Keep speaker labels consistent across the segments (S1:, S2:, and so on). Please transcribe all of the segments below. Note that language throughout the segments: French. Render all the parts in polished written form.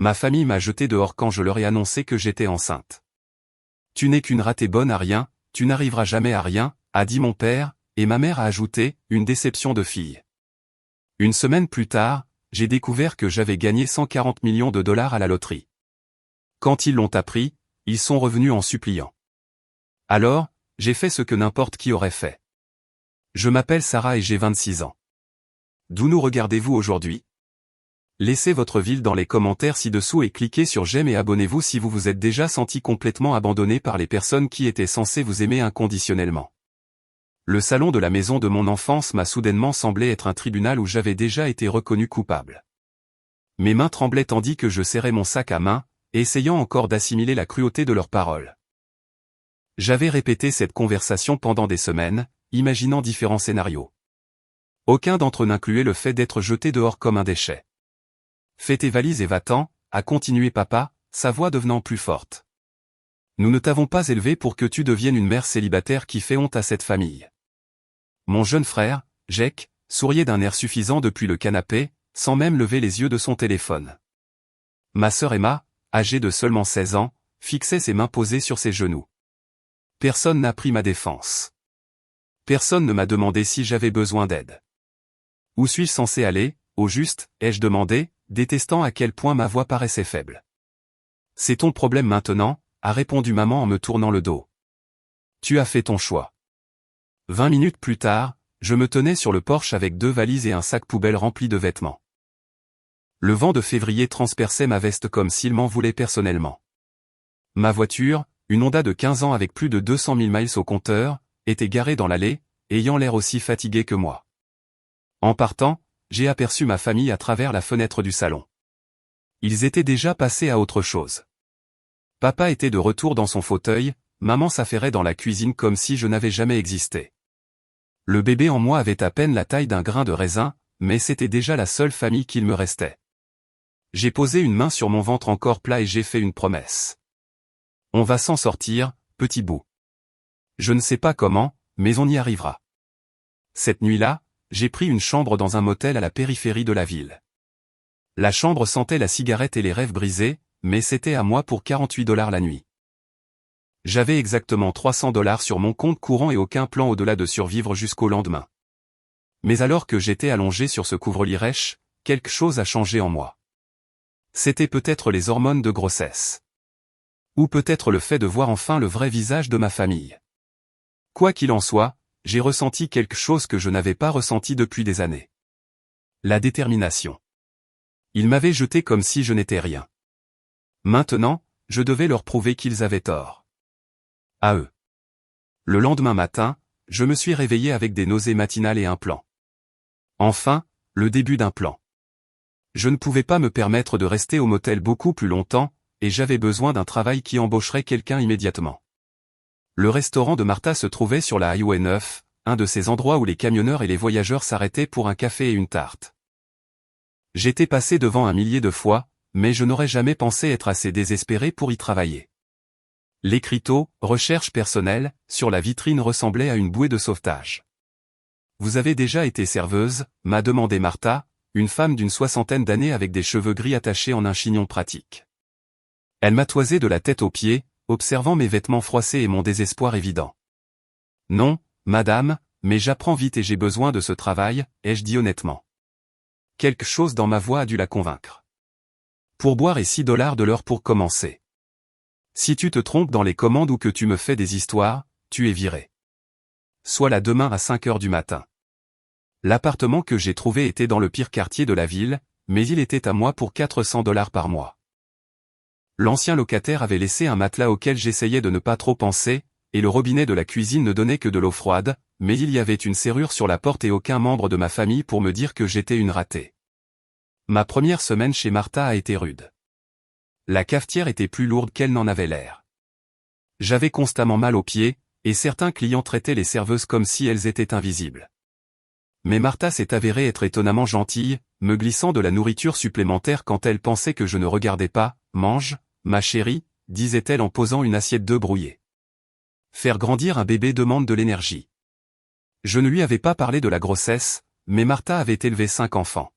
S1: Ma famille m'a jeté dehors quand je leur ai annoncé que j'étais enceinte. Tu n'es qu'une ratée bonne à rien, tu n'arriveras jamais à rien, a dit mon père, et ma mère a ajouté, une déception de fille. Une semaine plus tard, j'ai découvert que j'avais gagné 140 millions de dollars à la loterie. Quand ils l'ont appris, ils sont revenus en suppliant. Alors, j'ai fait ce que n'importe qui aurait fait. Je m'appelle Sarah et j'ai 26 ans. D'où nous regardez-vous aujourd'hui? Laissez votre ville dans les commentaires ci-dessous et cliquez sur j'aime et abonnez-vous si vous vous êtes déjà senti complètement abandonné par les personnes qui étaient censées vous aimer inconditionnellement. Le salon de la maison de mon enfance m'a soudainement semblé être un tribunal où j'avais déjà été reconnu coupable. Mes mains tremblaient tandis que je serrais mon sac à main, essayant encore d'assimiler la cruauté de leurs paroles. J'avais répété cette conversation pendant des semaines, imaginant différents scénarios. Aucun d'entre eux n'incluait le fait d'être jeté dehors comme un déchet. Fais tes valises et va-t'en, a continué papa, sa voix devenant plus forte. Nous ne t'avons pas élevé pour que tu deviennes une mère célibataire qui fait honte à cette famille. Mon jeune frère, Jake, souriait d'un air suffisant depuis le canapé, sans même lever les yeux de son téléphone. Ma sœur Emma, âgée de seulement 16 ans, fixait ses mains posées sur ses genoux. Personne n'a pris ma défense. Personne ne m'a demandé si j'avais besoin d'aide. Où suis-je censé aller, au juste, ai-je demandé, détestant à quel point ma voix paraissait faible. C'est ton problème maintenant, a répondu maman en me tournant le dos. Tu as fait ton choix. 20 minutes plus tard, je me tenais sur le porche avec 2 valises et un sac poubelle rempli de vêtements. Le vent de février transperçait ma veste comme s'il m'en voulait personnellement. Ma voiture, une Honda de 15 ans avec plus de 200 000 miles au compteur, était garée dans l'allée, ayant l'air aussi fatiguée que moi. En partant, j'ai aperçu ma famille à travers la fenêtre du salon. Ils étaient déjà passés à autre chose. Papa était de retour dans son fauteuil, maman s'affairait dans la cuisine comme si je n'avais jamais existé. Le bébé en moi avait à peine la taille d'un grain de raisin, mais c'était déjà la seule famille qu'il me restait. J'ai posé une main sur mon ventre encore plat et j'ai fait une promesse. On va s'en sortir, petit bout. Je ne sais pas comment, mais on y arrivera. Cette nuit-là, j'ai pris une chambre dans un motel à la périphérie de la ville. La chambre sentait la cigarette et les rêves brisés, mais c'était à moi pour 48 $ la nuit. J'avais exactement 300 $ sur mon compte courant et aucun plan au-delà de survivre jusqu'au lendemain. Mais alors que j'étais allongé sur ce couvre-lit rêche, quelque chose a changé en moi. C'était peut-être les hormones de grossesse. Ou peut-être le fait de voir enfin le vrai visage de ma famille. Quoi qu'il en soit, j'ai ressenti quelque chose que je n'avais pas ressenti depuis des années. La détermination. Ils m'avaient jeté comme si je n'étais rien. Maintenant, je devais leur prouver qu'ils avaient tort. À eux. Le lendemain matin, je me suis réveillé avec des nausées matinales et un plan. Enfin, le début d'un plan. Je ne pouvais pas me permettre de rester au motel beaucoup plus longtemps, et j'avais besoin d'un travail qui embaucherait quelqu'un immédiatement. Le restaurant de Martha se trouvait sur la Highway 9, un de ces endroits où les camionneurs et les voyageurs s'arrêtaient pour un café et une tarte. J'étais passé devant 1 millier de fois, mais je n'aurais jamais pensé être assez désespéré pour y travailler. L'écriteau « Recherche personnelle » sur la vitrine ressemblait à une bouée de sauvetage. « Vous avez déjà été serveuse ?» m'a demandé Martha, une femme d'une 60aine d'années avec des cheveux gris attachés en un chignon pratique. Elle m'a toisé de la tête aux pieds, observant mes vêtements froissés et mon désespoir évident. « Non, madame, mais j'apprends vite et j'ai besoin de ce travail, ai-je dit honnêtement. Quelque chose dans ma voix a dû la convaincre. Pourboire et 6 $ de l'heure pour commencer. Si tu te trompes dans les commandes ou que tu me fais des histoires, tu es viré. Sois là demain à 5 h du matin. L'appartement que j'ai trouvé était dans le pire quartier de la ville, mais il était à moi pour 400 $ par mois. L'ancien locataire avait laissé un matelas auquel j'essayais de ne pas trop penser, et le robinet de la cuisine ne donnait que de l'eau froide, mais il y avait une serrure sur la porte et aucun membre de ma famille pour me dire que j'étais une ratée. Ma première semaine chez Martha a été rude. La cafetière était plus lourde qu'elle n'en avait l'air. J'avais constamment mal aux pieds, et certains clients traitaient les serveuses comme si elles étaient invisibles. Mais Martha s'est avérée être étonnamment gentille, me glissant de la nourriture supplémentaire quand elle pensait que je ne regardais pas. « Mange, ma chérie », disait-elle en posant une assiette d'œufs brouillés. Faire grandir un bébé demande de l'énergie. Je ne lui avais pas parlé de la grossesse, mais Martha avait élevé 5 enfants.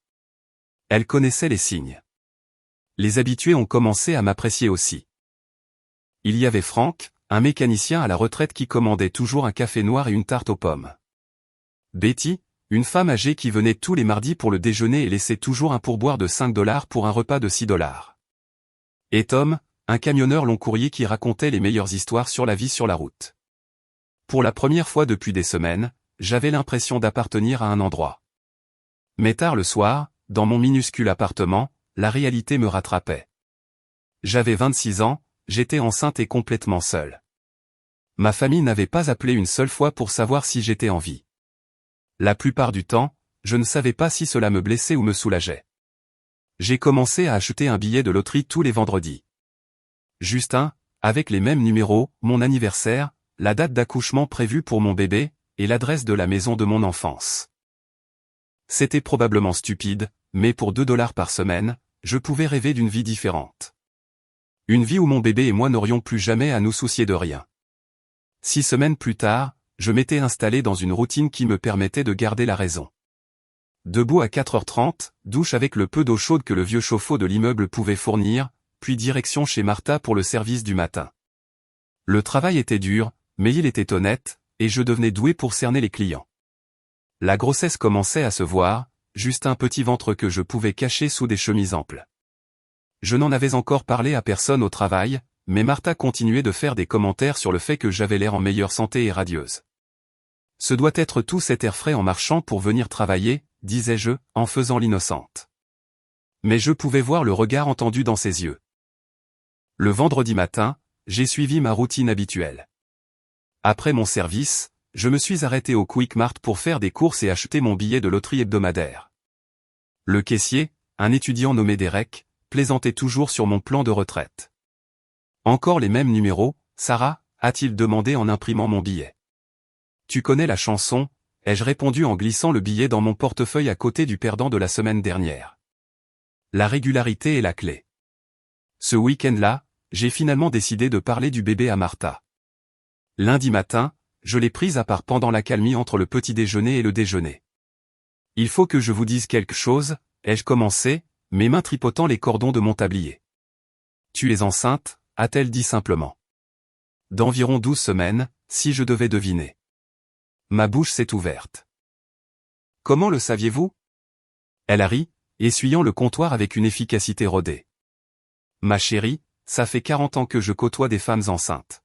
S1: Elle connaissait les signes. Les habitués ont commencé à m'apprécier aussi. Il y avait Franck, un mécanicien à la retraite qui commandait toujours un café noir et une tarte aux pommes. Betty, une femme âgée qui venait tous les mardis pour le déjeuner et laissait toujours un pourboire de 5 $ pour un repas de 6 $. Et Tom, un camionneur long courrier qui racontait les meilleures histoires sur la vie sur la route. Pour la première fois depuis des semaines, j'avais l'impression d'appartenir à un endroit. Mais tard le soir, dans mon minuscule appartement, la réalité me rattrapait. J'avais 26 ans, j'étais enceinte et complètement seule. Ma famille n'avait pas appelé une seule fois pour savoir si j'étais en vie. La plupart du temps, je ne savais pas si cela me blessait ou me soulageait. J'ai commencé à acheter un billet de loterie tous les vendredis. Justin, avec les mêmes numéros, mon anniversaire, la date d'accouchement prévue pour mon bébé, et l'adresse de la maison de mon enfance. C'était probablement stupide, mais pour 2 $ par semaine, je pouvais rêver d'une vie différente. Une vie où mon bébé et moi n'aurions plus jamais à nous soucier de rien. 6 semaines plus tard, je m'étais installé dans une routine qui me permettait de garder la raison. Debout à 4h30, douche avec le peu d'eau chaude que le vieux chauffe-eau de l'immeuble pouvait fournir, puis direction chez Martha pour le service du matin. Le travail était dur, mais il était honnête, et je devenais doué pour cerner les clients. La grossesse commençait à se voir, juste un petit ventre que je pouvais cacher sous des chemises amples. Je n'en avais encore parlé à personne au travail, mais Martha continuait de faire des commentaires sur le fait que j'avais l'air en meilleure santé et radieuse. Ce doit être tout cet air frais en marchant pour venir travailler, disais-je, en faisant l'innocente. Mais je pouvais voir le regard entendu dans ses yeux. Le vendredi matin, j'ai suivi ma routine habituelle. Après mon service, je me suis arrêté au Quick Mart pour faire des courses et acheter mon billet de loterie hebdomadaire. Le caissier, un étudiant nommé Derek, plaisantait toujours sur mon plan de retraite. Encore les mêmes numéros, Sarah, a-t-il demandé en imprimant mon billet. Tu connais la chanson, ai-je répondu en glissant le billet dans mon portefeuille à côté du perdant de la semaine dernière. La régularité est la clé. Ce week-end-là, j'ai finalement décidé de parler du bébé à Martha. Lundi matin, je l'ai prise à part pendant l'accalmie entre le petit déjeuner et le déjeuner. Il faut que je vous dise quelque chose, ai-je commencé, mes mains tripotant les cordons de mon tablier. Tu es enceinte, a-t-elle dit simplement. D'environ 12 semaines, si je devais deviner. Ma bouche s'est ouverte. Comment le saviez-vous? Elle a ri, essuyant le comptoir avec une efficacité rodée. Ma chérie, ça fait 40 ans que je côtoie des femmes enceintes.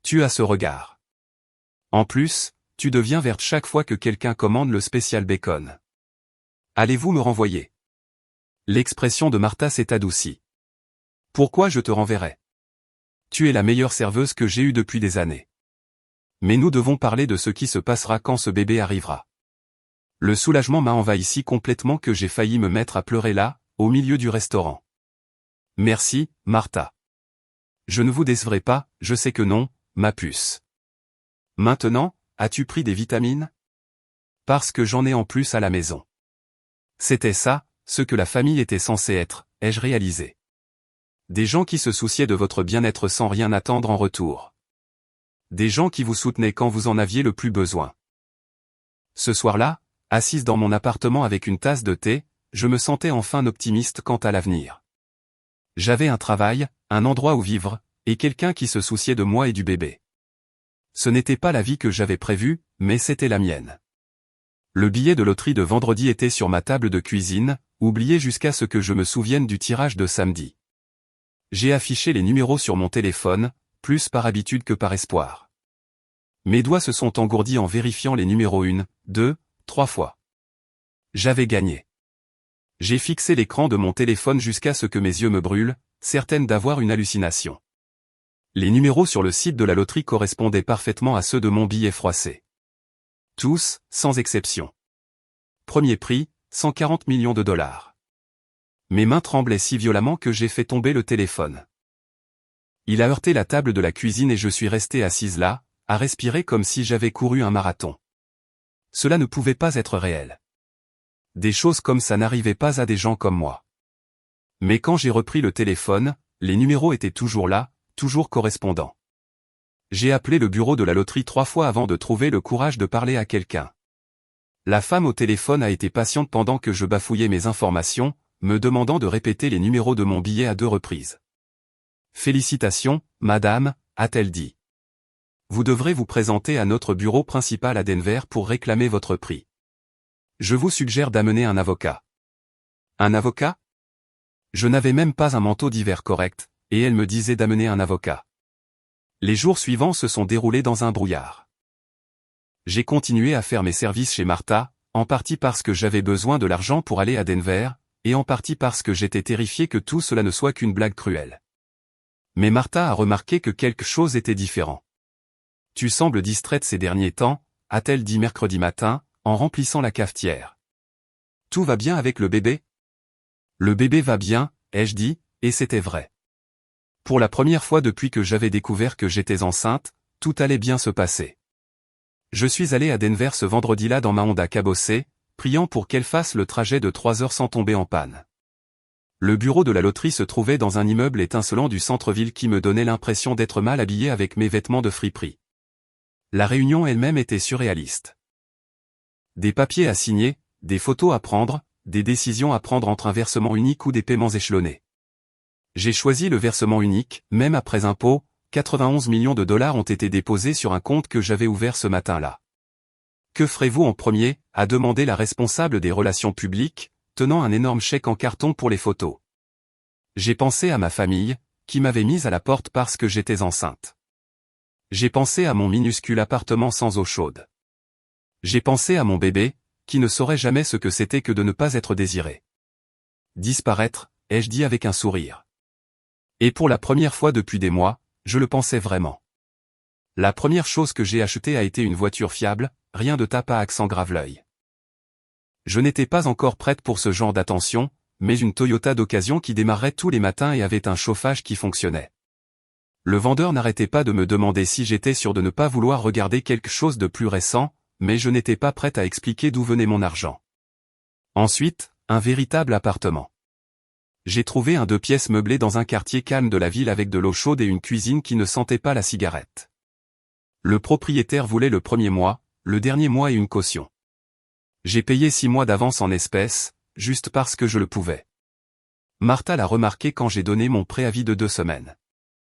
S1: Tu as ce regard. En plus, tu deviens verte chaque fois que quelqu'un commande le spécial bacon. Allez-vous me renvoyer? L'expression de Martha s'est adoucie. Pourquoi je te renverrai? Tu es la meilleure serveuse que j'ai eue depuis des années. Mais nous devons parler de ce qui se passera quand ce bébé arrivera. Le soulagement m'a envahi si complètement que j'ai failli me mettre à pleurer là, au milieu du restaurant. Merci, Martha. Je ne vous décevrai pas, je sais que non, ma puce. Maintenant, as-tu pris des vitamines? Parce que j'en ai en plus à la maison. C'était ça, ce que la famille était censée être, ai-je réalisé. Des gens qui se souciaient de votre bien-être sans rien attendre en retour. Des gens qui vous soutenaient quand vous en aviez le plus besoin. Ce soir-là, assise dans mon appartement avec une tasse de thé, je me sentais enfin optimiste quant à l'avenir. J'avais un travail, un endroit où vivre, et quelqu'un qui se souciait de moi et du bébé. Ce n'était pas la vie que j'avais prévue, mais c'était la mienne. Le billet de loterie de vendredi était sur ma table de cuisine, oublié jusqu'à ce que je me souvienne du tirage de samedi. J'ai affiché les numéros sur mon téléphone, plus par habitude que par espoir. Mes doigts se sont engourdis en vérifiant les numéros 1, 2, 3 fois. J'avais gagné. J'ai fixé l'écran de mon téléphone jusqu'à ce que mes yeux me brûlent, certaine d'avoir une hallucination. Les numéros sur le site de la loterie correspondaient parfaitement à ceux de mon billet froissé. Tous, sans exception. Premier prix, 140 millions de $. Mes mains tremblaient si violemment que j'ai fait tomber le téléphone. Il a heurté la table de la cuisine et je suis resté assise là, à respirer comme si j'avais couru un marathon. Cela ne pouvait pas être réel. Des choses comme ça n'arrivaient pas à des gens comme moi. Mais quand j'ai repris le téléphone, les numéros étaient toujours là, toujours correspondants. J'ai appelé le bureau de la loterie 3 fois avant de trouver le courage de parler à quelqu'un. La femme au téléphone a été patiente pendant que je bafouillais mes informations, me demandant de répéter les numéros de mon billet à 2 reprises. « Félicitations, madame », a-t-elle dit. « Vous devrez vous présenter à notre bureau principal à Denver pour réclamer votre prix. Je vous suggère d'amener un avocat. » Un avocat? Je n'avais même pas un manteau d'hiver correct, et elle me disait d'amener un avocat. Les jours suivants se sont déroulés dans un brouillard. J'ai continué à faire mes services chez Martha, en partie parce que j'avais besoin de l'argent pour aller à Denver, et en partie parce que j'étais terrifié que tout cela ne soit qu'une blague cruelle. Mais Martha a remarqué que quelque chose était différent. « Tu sembles distraite ces derniers temps », a-t-elle dit mercredi matin, en remplissant la cafetière. « Tout va bien avec le bébé ?» Le bébé va bien, ai-je dit, et c'était vrai. Pour la première fois depuis que j'avais découvert que j'étais enceinte, tout allait bien se passer. Je suis allé à Denver ce vendredi-là dans ma Honda cabossée, priant pour qu'elle fasse le trajet de 3 heures sans tomber en panne. Le bureau de la loterie se trouvait dans un immeuble étincelant du centre-ville qui me donnait l'impression d'être mal habillé avec mes vêtements de friperie. La réunion elle-même était surréaliste. Des papiers à signer, des photos à prendre, des décisions à prendre entre un versement unique ou des paiements échelonnés. J'ai choisi le versement unique, même après impôt, 91 millions de dollars ont été déposés sur un compte que j'avais ouvert ce matin-là. Que ferez-vous en premier, a demandé la responsable des relations publiques, tenant un énorme chèque en carton pour les photos. J'ai pensé à ma famille, qui m'avait mise à la porte parce que j'étais enceinte. J'ai pensé à mon minuscule appartement sans eau chaude. J'ai pensé à mon bébé, qui ne saurait jamais ce que c'était que de ne pas être désiré. Disparaître, ai-je dit avec un sourire. Et pour la première fois depuis des mois, je le pensais vraiment. La première chose que j'ai achetée a été une voiture fiable, rien de tape à accent grave-l'œil. Je n'étais pas encore prête pour ce genre d'attention, mais une Toyota d'occasion qui démarrait tous les matins et avait un chauffage qui fonctionnait. Le vendeur n'arrêtait pas de me demander si j'étais sûr de ne pas vouloir regarder quelque chose de plus récent, mais je n'étais pas prête à expliquer d'où venait mon argent. Ensuite, un véritable appartement. J'ai trouvé un 2 pièces meublé dans un quartier calme de la ville avec de l'eau chaude et une cuisine qui ne sentait pas la cigarette. Le propriétaire voulait le premier mois, le dernier mois et une caution. J'ai payé 6 mois d'avance en espèces, juste parce que je le pouvais. Martha l'a remarqué quand j'ai donné mon préavis de 2 semaines.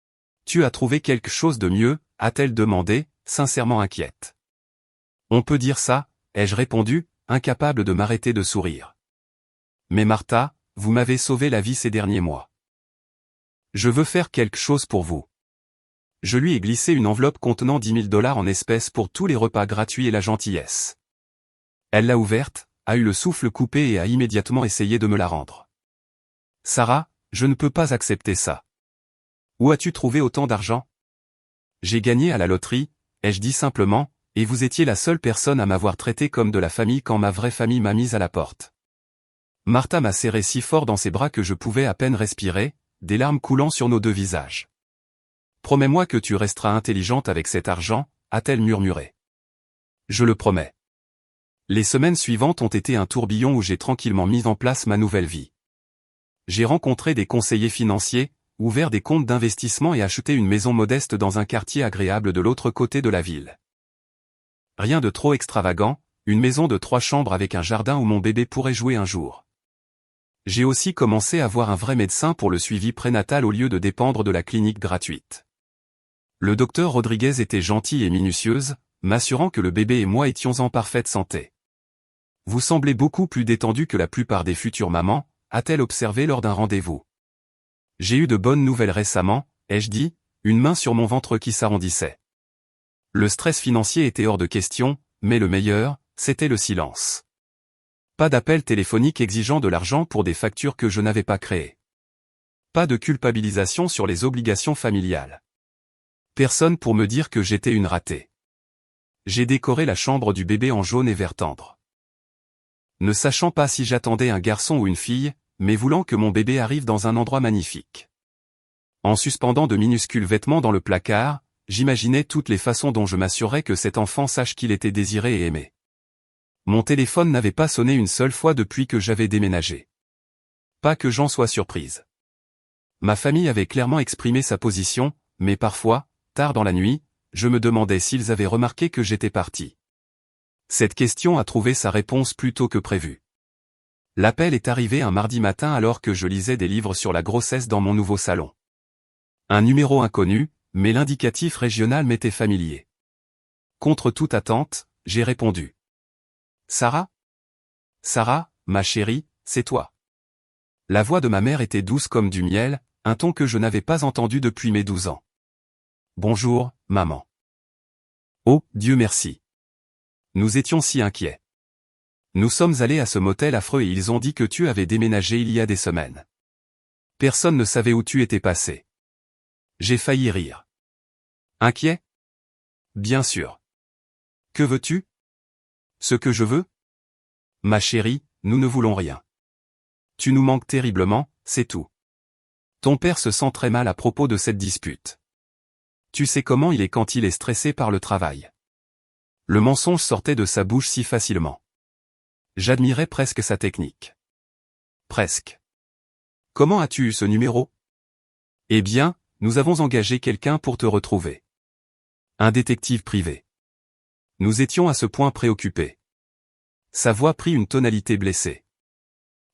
S1: « Tu as trouvé quelque chose de mieux ?» a-t-elle demandé, sincèrement inquiète. « On peut dire ça », ai-je répondu, incapable de m'arrêter de sourire. « Mais Martha, vous m'avez sauvé la vie ces derniers mois. Je veux faire quelque chose pour vous. » Je lui ai glissé une enveloppe contenant 10 000 dollars en espèces pour tous les repas gratuits et la gentillesse. Elle l'a ouverte, a eu le souffle coupé et a immédiatement essayé de me la rendre. « Sarah, je ne peux pas accepter ça. Où as-tu trouvé autant d'argent ? » J'ai gagné à la loterie, ai-je dit simplement, et vous étiez la seule personne à m'avoir traité comme de la famille quand ma vraie famille m'a mise à la porte. Martha m'a serré si fort dans ses bras que je pouvais à peine respirer, des larmes coulant sur nos 2 visages. « Promets-moi que tu resteras intelligente avec cet argent, a-t-elle murmuré. « Je le promets. » Les semaines suivantes ont été un tourbillon où j'ai tranquillement mis en place ma nouvelle vie. J'ai rencontré des conseillers financiers, ouvert des comptes d'investissement et acheté une maison modeste dans un quartier agréable de l'autre côté de la ville. Rien de trop extravagant, une maison de 3 chambres avec un jardin où mon bébé pourrait jouer un jour. J'ai aussi commencé à voir un vrai médecin pour le suivi prénatal au lieu de dépendre de la clinique gratuite. Le docteur Rodriguez était gentil et minutieuse, m'assurant que le bébé et moi étions en parfaite santé. « Vous semblez beaucoup plus détendu que la plupart des futures mamans », a-t-elle observé lors d'un rendez-vous. « J'ai eu de bonnes nouvelles récemment, ai-je dit, une main sur mon ventre qui s'arrondissait. Le stress financier était hors de question, mais le meilleur, c'était le silence. Pas d'appel téléphonique exigeant de l'argent pour des factures que je n'avais pas créées. Pas de culpabilisation sur les obligations familiales. Personne pour me dire que j'étais une ratée. J'ai décoré la chambre du bébé en jaune et vert tendre. Ne sachant pas si j'attendais un garçon ou une fille, mais voulant que mon bébé arrive dans un endroit magnifique. En suspendant de minuscules vêtements dans le placard, j'imaginais toutes les façons dont je m'assurerais que cet enfant sache qu'il était désiré et aimé. Mon téléphone n'avait pas sonné une seule fois depuis que j'avais déménagé. Pas que j'en sois surprise. Ma famille avait clairement exprimé sa position, mais parfois, tard dans la nuit, je me demandais s'ils avaient remarqué que j'étais parti. Cette question a trouvé sa réponse plus tôt que prévu. L'appel est arrivé un mardi matin alors que je lisais des livres sur la grossesse dans mon nouveau salon. Un numéro inconnu, mais l'indicatif régional m'était familier. Contre toute attente, j'ai répondu. Sarah ? Sarah, ma chérie, c'est toi. La voix de ma mère était douce comme du miel, un ton que je n'avais pas entendu depuis mes 12 ans. Bonjour, maman. Oh, Dieu merci. Nous étions si inquiets. Nous sommes allés à ce motel affreux et ils ont dit que tu avais déménagé il y a des semaines. Personne ne savait où tu étais passé. J'ai failli rire. Inquiet ? Bien sûr. Que veux-tu ? Ce que je veux ? Ma chérie, nous ne voulons rien. Tu nous manques terriblement, c'est tout. Ton père se sent très mal à propos de cette dispute. Tu sais comment il est quand il est stressé par le travail. Le mensonge sortait de sa bouche si facilement. J'admirais presque sa technique. Presque. Comment as-tu eu ce numéro ? Eh bien, nous avons engagé quelqu'un pour te retrouver. Un détective privé. Nous étions à ce point préoccupés. Sa voix prit une tonalité blessée.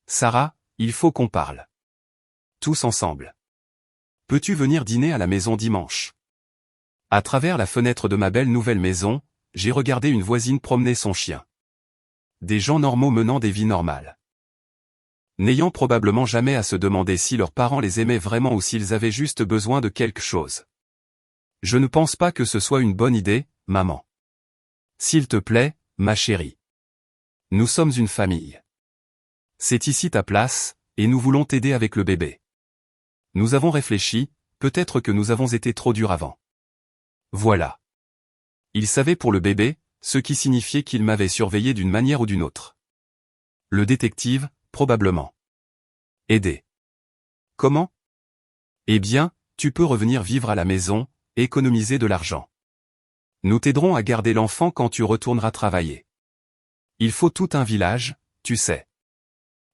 S1: Sarah, il faut qu'on parle. Tous ensemble. Peux-tu venir dîner à la maison dimanche ? À travers la fenêtre de ma belle nouvelle maison, j'ai regardé une voisine promener son chien. Des gens normaux menant des vies normales. N'ayant probablement jamais à se demander si leurs parents les aimaient vraiment ou s'ils avaient juste besoin de quelque chose. Je ne pense pas que ce soit une bonne idée, maman. S'il te plaît, ma chérie. Nous sommes une famille. C'est ici ta place, et nous voulons t'aider avec le bébé. Nous avons réfléchi, peut-être que nous avons été trop durs avant. Voilà. Il savait pour le bébé, ce qui signifiait qu'il m'avait surveillé d'une manière ou d'une autre. Le détective, probablement. Aider. Comment ? Eh bien, tu peux revenir vivre à la maison, économiser de l'argent. Nous t'aiderons à garder l'enfant quand tu retourneras travailler. Il faut tout un village, tu sais.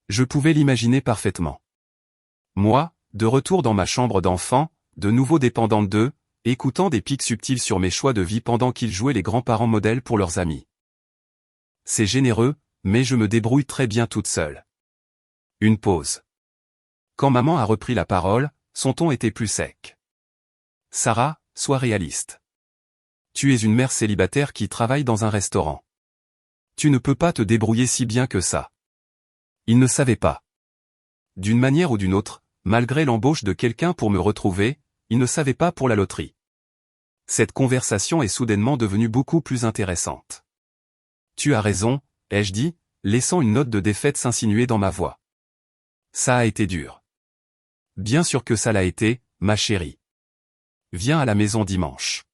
S1: Je pouvais l'imaginer parfaitement. Moi, de retour dans ma chambre d'enfant, de nouveau dépendante d'eux, écoutant des pics subtils sur mes choix de vie pendant qu'ils jouaient les grands-parents modèles pour leurs amis. C'est généreux, mais je me débrouille très bien toute seule. Une pause. Quand maman a repris la parole, son ton était plus sec. Sarah, sois réaliste. Tu es une mère célibataire qui travaille dans un restaurant. Tu ne peux pas te débrouiller si bien que ça. Il ne savait pas. D'une manière ou d'une autre, malgré l'embauche de quelqu'un pour me retrouver, il ne savait pas pour la loterie. Cette conversation est soudainement devenue beaucoup plus intéressante. Tu as raison, ai-je dit, laissant une note de défaite s'insinuer dans ma voix. Ça a été dur. Bien sûr que ça l'a été, ma chérie. Viens à la maison dimanche.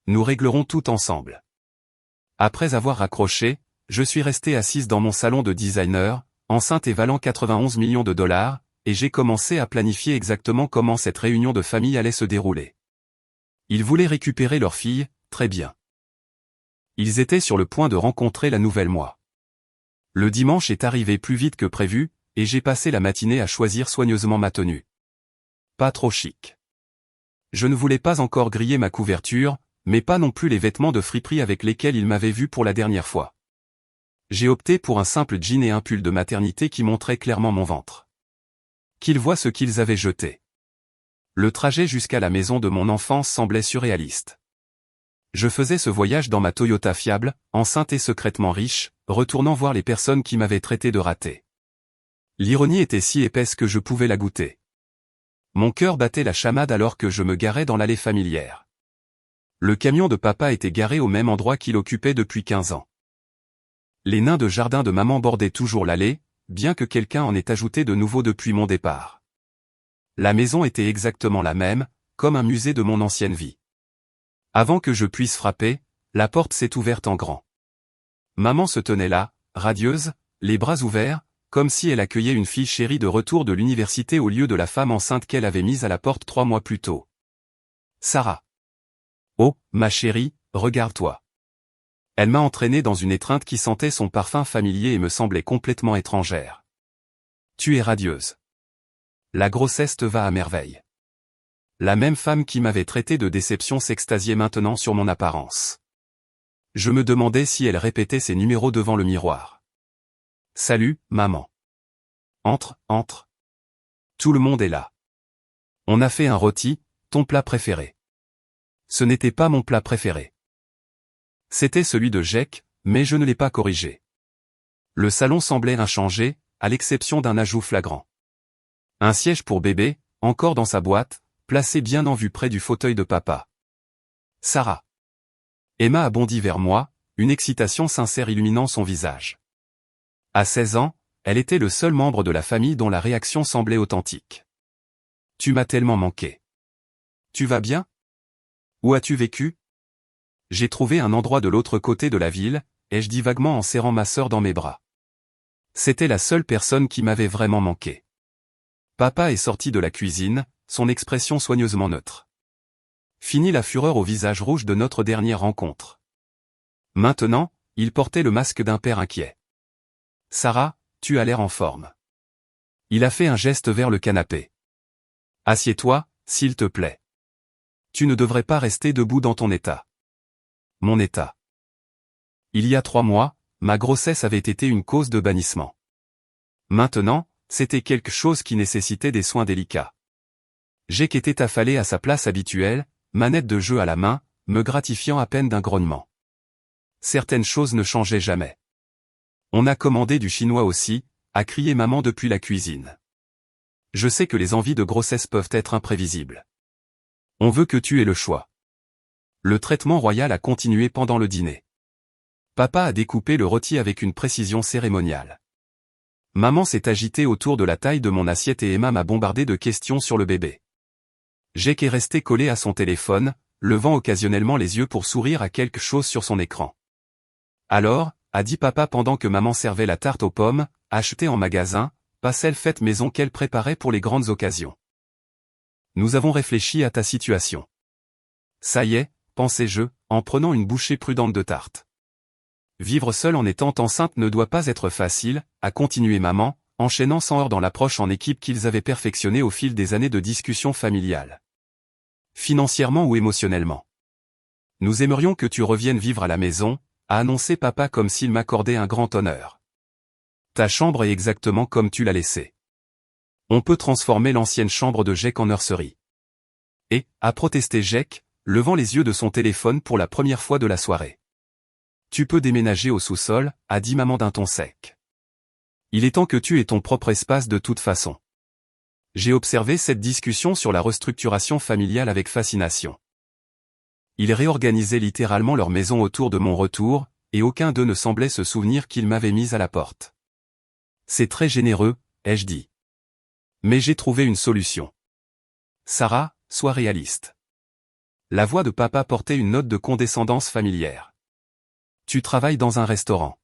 S1: Nous réglerons tout ensemble. Après avoir raccroché, je suis restée assise dans mon salon de designer, enceinte et valant 91 millions de dollars, et j'ai commencé à planifier exactement comment cette réunion de famille allait se dérouler. Ils voulaient récupérer leur fille, très bien. Ils étaient sur le point de rencontrer la nouvelle moi. Le dimanche est arrivé plus vite que prévu, et j'ai passé la matinée à choisir soigneusement ma tenue. Pas trop chic. Je ne voulais pas encore griller ma couverture, mais pas non plus les vêtements de friperie avec lesquels ils m'avaient vu pour la dernière fois. J'ai opté pour un simple jean et un pull de maternité qui montrait clairement mon ventre. Qu'ils voient ce qu'ils avaient jeté. Le trajet jusqu'à la maison de mon enfance semblait surréaliste. Je faisais ce voyage dans ma Toyota fiable, enceinte et secrètement riche, retournant voir les personnes qui m'avaient traité de raté. L'ironie était si épaisse que je pouvais la goûter. Mon cœur battait la chamade alors que je me garais dans l'allée familière. Le camion de papa était garé au même endroit qu'il occupait depuis 15 ans. Les nains de jardin de maman bordaient toujours l'allée, bien que quelqu'un en ait ajouté de nouveau depuis mon départ. La maison était exactement la même, comme un musée de mon ancienne vie. Avant que je puisse frapper, la porte s'est ouverte en grand. Maman se tenait là, radieuse, les bras ouverts, comme si elle accueillait une fille chérie de retour de l'université au lieu de la femme enceinte qu'elle avait mise à la porte 3 mois plus tôt. Sarah. Oh, ma chérie, regarde-toi. Elle m'a entraîné dans une étreinte qui sentait son parfum familier et me semblait complètement étrangère. Tu es radieuse. La grossesse te va à merveille. La même femme qui m'avait traité de déception s'extasiait maintenant sur mon apparence. Je me demandais si elle répétait ses numéros devant le miroir. Salut, maman. Entre, entre. Tout le monde est là. On a fait un rôti, ton plat préféré. Ce n'était pas mon plat préféré. C'était celui de Jake, mais je ne l'ai pas corrigé. Le salon semblait inchangé, à l'exception d'un ajout flagrant. Un siège pour bébé, encore dans sa boîte, placé bien en vue près du fauteuil de papa. Sarah. Emma a bondi vers moi, une excitation sincère illuminant son visage. À 16 ans, elle était le seul membre de la famille dont la réaction semblait authentique. Tu m'as tellement manqué. Tu vas bien? Où as-tu vécu? J'ai trouvé un endroit de l'autre côté de la ville, ai-je dit vaguement en serrant ma sœur dans mes bras. C'était la seule personne qui m'avait vraiment manqué. Papa est sorti de la cuisine, son expression soigneusement neutre. Fini la fureur au visage rouge de notre dernière rencontre. Maintenant, il portait le masque d'un père inquiet. Sarah, tu as l'air en forme. Il a fait un geste vers le canapé. Assieds-toi, s'il te plaît. Tu ne devrais pas rester debout dans ton état. Mon état. Il y a 3 mois, ma grossesse avait été une cause de bannissement. Maintenant, c'était quelque chose qui nécessitait des soins délicats. Jake était affalé à sa place habituelle, manette de jeu à la main, me gratifiant à peine d'un grognement. Certaines choses ne changeaient jamais. On a commandé du chinois aussi, a crié maman depuis la cuisine. Je sais que les envies de grossesse peuvent être imprévisibles. On veut que tu aies le choix. Le traitement royal a continué pendant le dîner. Papa a découpé le rôti avec une précision cérémoniale. Maman s'est agitée autour de la taille de mon assiette et Emma m'a bombardé de questions sur le bébé. Jake est resté collé à son téléphone, levant occasionnellement les yeux pour sourire à quelque chose sur son écran. Alors, a dit papa pendant que maman servait la tarte aux pommes, achetée en magasin, pas celle faite maison qu'elle préparait pour les grandes occasions. Nous avons réfléchi à ta situation. Ça y est, pensais-je, en prenant une bouchée prudente de tarte. Vivre seule en étant enceinte ne doit pas être facile, a continué maman, enchaînant sans heurts dans l'approche en équipe qu'ils avaient perfectionnée au fil des années de discussions familiales. Financièrement ou émotionnellement. Nous aimerions que tu reviennes vivre à la maison, a annoncé papa comme s'il m'accordait un grand honneur. Ta chambre est exactement comme tu l'as laissée. On peut transformer l'ancienne chambre de Jake en nurserie. Et, a protesté Jake, levant les yeux de son téléphone pour la première fois de la soirée. Tu peux déménager au sous-sol, a dit maman d'un ton sec. Il est temps que tu aies ton propre espace de toute façon. J'ai observé cette discussion sur la restructuration familiale avec fascination. Ils réorganisaient littéralement leur maison autour de mon retour, et aucun d'eux ne semblait se souvenir qu'ils m'avaient mise à la porte. C'est très généreux, ai-je dit. Mais j'ai trouvé une solution. Sarah, sois réaliste. La voix de papa portait une note de condescendance familière. Tu travailles dans un restaurant.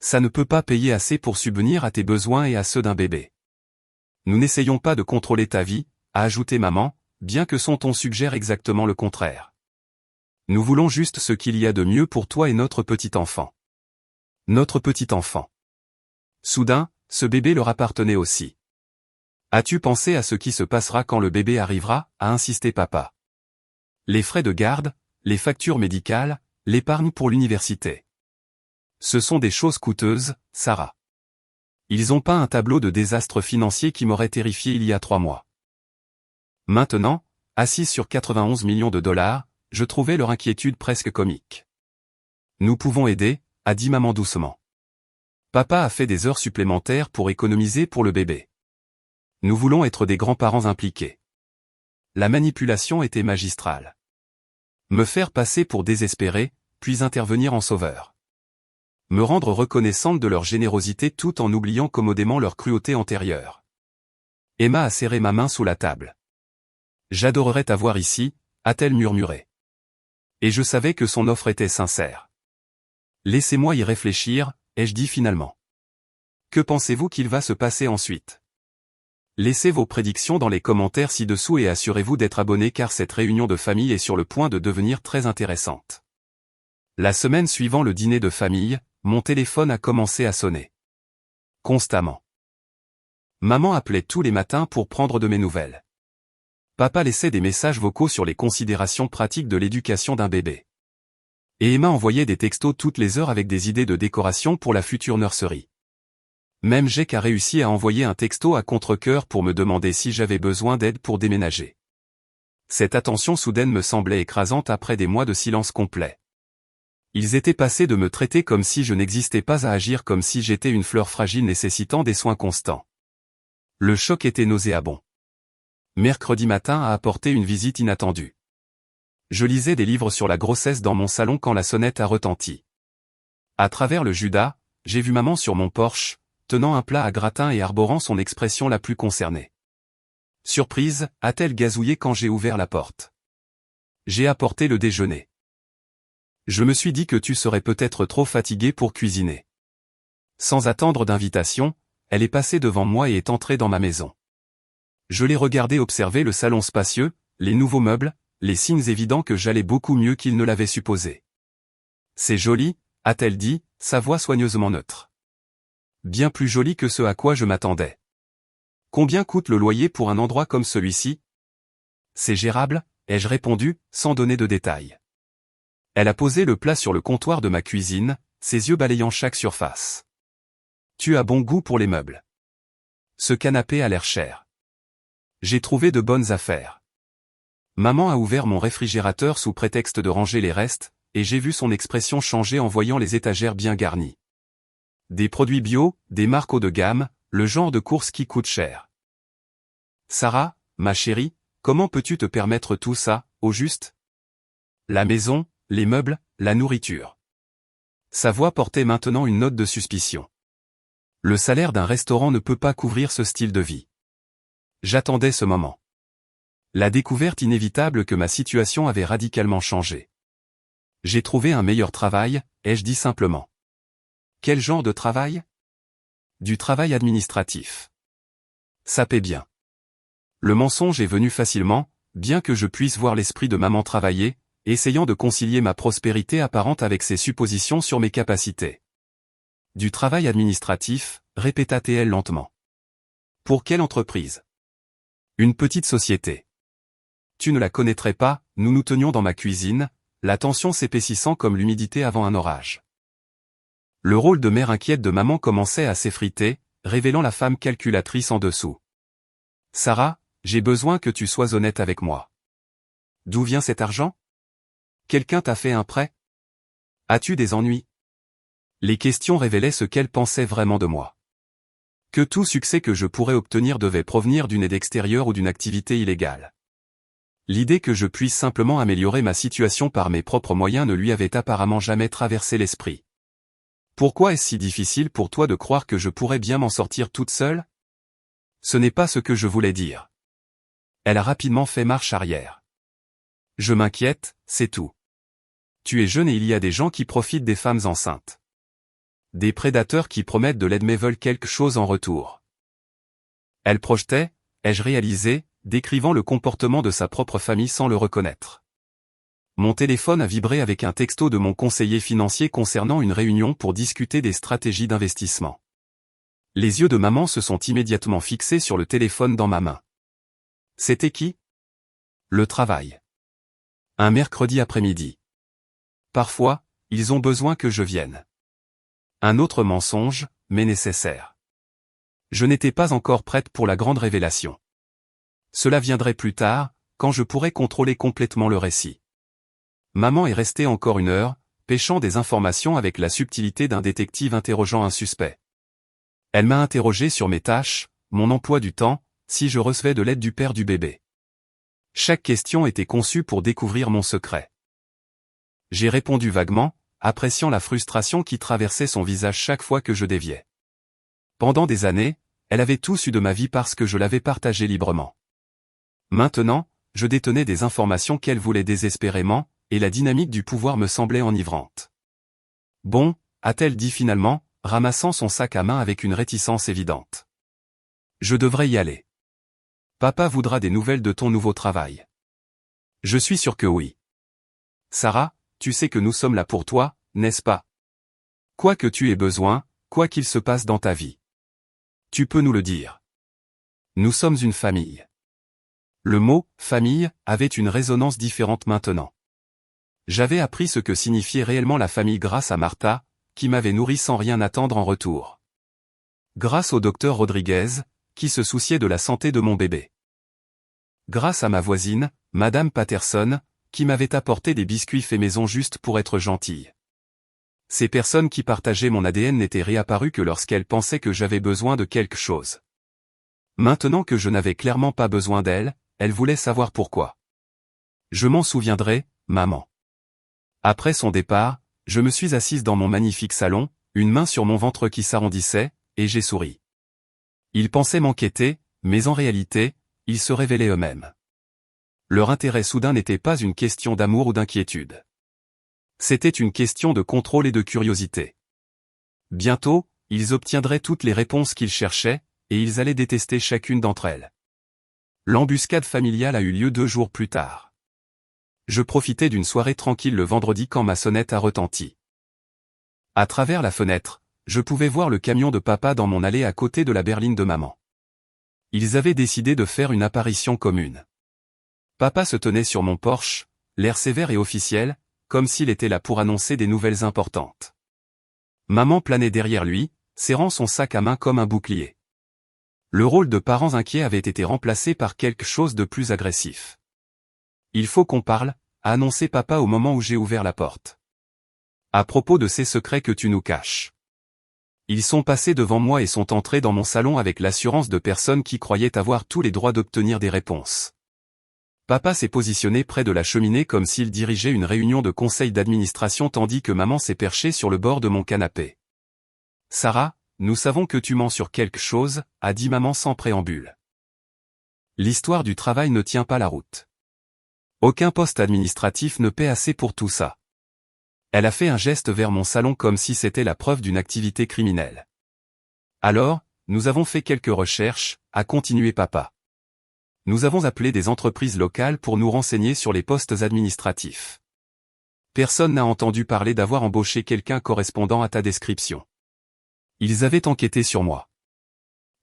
S1: Ça ne peut pas payer assez pour subvenir à tes besoins et à ceux d'un bébé. Nous n'essayons pas de contrôler ta vie, a ajouté maman, bien que son ton suggère exactement le contraire. Nous voulons juste ce qu'il y a de mieux pour toi et notre petit enfant. Notre petit enfant. Soudain, ce bébé leur appartenait aussi. As-tu pensé à ce qui se passera quand le bébé arrivera, a insisté papa. Les frais de garde, les factures médicales, l'épargne pour l'université. Ce sont des choses coûteuses, Sarah. Ils ont pas un tableau de désastre financier qui m'aurait terrifié il y a 3 mois. Maintenant, assise sur 91 millions de dollars, je trouvais leur inquiétude presque comique. Nous pouvons aider, a dit maman doucement. Papa a fait des heures supplémentaires pour économiser pour le bébé. Nous voulons être des grands-parents impliqués. La manipulation était magistrale. Me faire passer pour désespéré, puis intervenir en sauveur. Me rendre reconnaissante de leur générosité tout en oubliant commodément leur cruauté antérieure. Emma a serré ma main sous la table. J'adorerais t'avoir ici, a-t-elle murmuré. Et je savais que son offre était sincère. Laissez-moi y réfléchir, ai-je dit finalement. Que pensez-vous qu'il va se passer ensuite? Laissez vos prédictions dans les commentaires ci-dessous et assurez-vous d'être abonné car cette réunion de famille est sur le point de devenir très intéressante. La semaine suivant le dîner de famille, mon téléphone a commencé à sonner. Constamment. Maman appelait tous les matins pour prendre de mes nouvelles. Papa laissait des messages vocaux sur les considérations pratiques de l'éducation d'un bébé. Et Emma envoyait des textos toutes les heures avec des idées de décoration pour la future nurserie. Même Jake a réussi à envoyer un texto à contre-cœur pour me demander si j'avais besoin d'aide pour déménager. Cette attention soudaine me semblait écrasante après des mois de silence complet. Ils étaient passés de me traiter comme si je n'existais pas à agir comme si j'étais une fleur fragile nécessitant des soins constants. Le choc était nauséabond. Mercredi matin a apporté une visite inattendue. Je lisais des livres sur la grossesse dans mon salon quand la sonnette a retenti. À travers le Judas, j'ai vu maman sur mon porche, tenant un plat à gratin et arborant son expression la plus concernée. Surprise, a-t-elle gazouillé quand j'ai ouvert la porte. J'ai apporté le déjeuner. Je me suis dit que tu serais peut-être trop fatigué pour cuisiner. Sans attendre d'invitation, elle est passée devant moi et est entrée dans ma maison. Je l'ai regardée observer le salon spacieux, les nouveaux meubles, les signes évidents que j'allais beaucoup mieux qu'il ne l'avait supposé. C'est joli, a-t-elle dit, sa voix soigneusement neutre. Bien plus joli que ce à quoi je m'attendais. Combien coûte le loyer pour un endroit comme celui-ci? C'est gérable, ai-je répondu, sans donner de détails. Elle a posé le plat sur le comptoir de ma cuisine, ses yeux balayant chaque surface. Tu as bon goût pour les meubles. Ce canapé a l'air cher. J'ai trouvé de bonnes affaires. Maman a ouvert mon réfrigérateur sous prétexte de ranger les restes, et j'ai vu son expression changer en voyant les étagères bien garnies. Des produits bio, des marques haut de gamme, le genre de course qui coûte cher. Sarah, ma chérie, comment peux-tu te permettre tout ça, au juste? La maison, les meubles, la nourriture. Sa voix portait maintenant une note de suspicion. Le salaire d'un restaurant ne peut pas couvrir ce style de vie. J'attendais ce moment. La découverte inévitable que ma situation avait radicalement changé. J'ai trouvé un meilleur travail, ai-je dit simplement. Quel genre de travail? Du travail administratif. Ça paie bien. Le mensonge est venu facilement, bien que je puisse voir l'esprit de maman travailler, essayant de concilier ma prospérité apparente avec ses suppositions sur mes capacités. Du travail administratif, répéta-t-elle lentement. Pour quelle entreprise? Une petite société. Tu ne la connaîtrais pas, nous nous tenions dans ma cuisine, la tension s'épaississant comme l'humidité avant un orage. Le rôle de mère inquiète de maman commençait à s'effriter, révélant la femme calculatrice en dessous. Sarah, j'ai besoin que tu sois honnête avec moi. D'où vient cet argent? Quelqu'un t'a fait un prêt? As-tu des ennuis? Les questions révélaient ce qu'elle pensait vraiment de moi. Que tout succès que je pourrais obtenir devait provenir d'une aide extérieure ou d'une activité illégale. L'idée que je puisse simplement améliorer ma situation par mes propres moyens ne lui avait apparemment jamais traversé l'esprit. Pourquoi est-ce si difficile pour toi de croire que je pourrais bien m'en sortir toute seule? Ce n'est pas ce que je voulais dire. Elle a rapidement fait marche arrière. Je m'inquiète, c'est tout. Tu es jeune et il y a des gens qui profitent des femmes enceintes. Des prédateurs qui promettent de l'aide mais veulent quelque chose en retour. Elle projetait, ai-je réalisé, décrivant le comportement de sa propre famille sans le reconnaître. Mon téléphone a vibré avec un texto de mon conseiller financier concernant une réunion pour discuter des stratégies d'investissement. Les yeux de maman se sont immédiatement fixés sur le téléphone dans ma main. C'était qui? Le travail. Un mercredi après-midi. Parfois, ils ont besoin que je vienne. Un autre mensonge, mais nécessaire. Je n'étais pas encore prête pour la grande révélation. Cela viendrait plus tard, quand je pourrais contrôler complètement le récit. Maman est restée encore 1 heure, pêchant des informations avec la subtilité d'un détective interrogeant un suspect. Elle m'a interrogé sur mes tâches, mon emploi du temps, si je recevais de l'aide du père du bébé. Chaque question était conçue pour découvrir mon secret. J'ai répondu vaguement, appréciant la frustration qui traversait son visage chaque fois que je déviais. Pendant des années, elle avait tout su de ma vie parce que je l'avais partagée librement. Maintenant, je détenais des informations qu'elle voulait désespérément, et la dynamique du pouvoir me semblait enivrante. Bon, a-t-elle dit finalement, ramassant son sac à main avec une réticence évidente. Je devrais y aller. Papa voudra des nouvelles de ton nouveau travail. Je suis sûr que oui. Sarah, tu sais que nous sommes là pour toi, n'est-ce pas? Quoi que tu aies besoin, quoi qu'il se passe dans ta vie. Tu peux nous le dire. Nous sommes une famille. Le mot « famille » avait une résonance différente maintenant. J'avais appris ce que signifiait réellement la famille grâce à Martha, qui m'avait nourri sans rien attendre en retour. Grâce au docteur Rodriguez, qui se souciait de la santé de mon bébé. Grâce à ma voisine, Madame Patterson, qui m'avait apporté des biscuits faits maison juste pour être gentille. Ces personnes qui partageaient mon ADN n'étaient réapparues que lorsqu'elles pensaient que j'avais besoin de quelque chose. Maintenant que je n'avais clairement pas besoin d'elles, elles voulaient savoir pourquoi. Je m'en souviendrai, maman. Après son départ, je me suis assise dans mon magnifique salon, une main sur mon ventre qui s'arrondissait, et j'ai souri. Ils pensaient m'enquêter, mais en réalité, ils se révélaient eux-mêmes. Leur intérêt soudain n'était pas une question d'amour ou d'inquiétude. C'était une question de contrôle et de curiosité. Bientôt, ils obtiendraient toutes les réponses qu'ils cherchaient, et ils allaient détester chacune d'entre elles. L'embuscade familiale a eu lieu 2 jours plus tard. Je profitais d'une soirée tranquille le vendredi quand ma sonnette a retenti. À travers la fenêtre, je pouvais voir le camion de papa dans mon allée à côté de la berline de maman. Ils avaient décidé de faire une apparition commune. Papa se tenait sur mon porche, l'air sévère et officiel, comme s'il était là pour annoncer des nouvelles importantes. Maman planait derrière lui, serrant son sac à main comme un bouclier. Le rôle de parents inquiets avait été remplacé par quelque chose de plus agressif. « Il faut qu'on parle », a annoncé papa au moment où j'ai ouvert la porte. « À propos de ces secrets que tu nous caches. » Ils sont passés devant moi et sont entrés dans mon salon avec l'assurance de personnes qui croyaient avoir tous les droits d'obtenir des réponses. Papa s'est positionné près de la cheminée comme s'il dirigeait une réunion de conseil d'administration tandis que maman s'est perchée sur le bord de mon canapé. « Sarah, nous savons que tu mens sur quelque chose », a dit maman sans préambule. L'histoire du travail ne tient pas la route. Aucun poste administratif ne paie assez pour tout ça. Elle a fait un geste vers mon salon comme si c'était la preuve d'une activité criminelle. Alors, nous avons fait quelques recherches, a continué papa. Nous avons appelé des entreprises locales pour nous renseigner sur les postes administratifs. Personne n'a entendu parler d'avoir embauché quelqu'un correspondant à ta description. Ils avaient enquêté sur moi.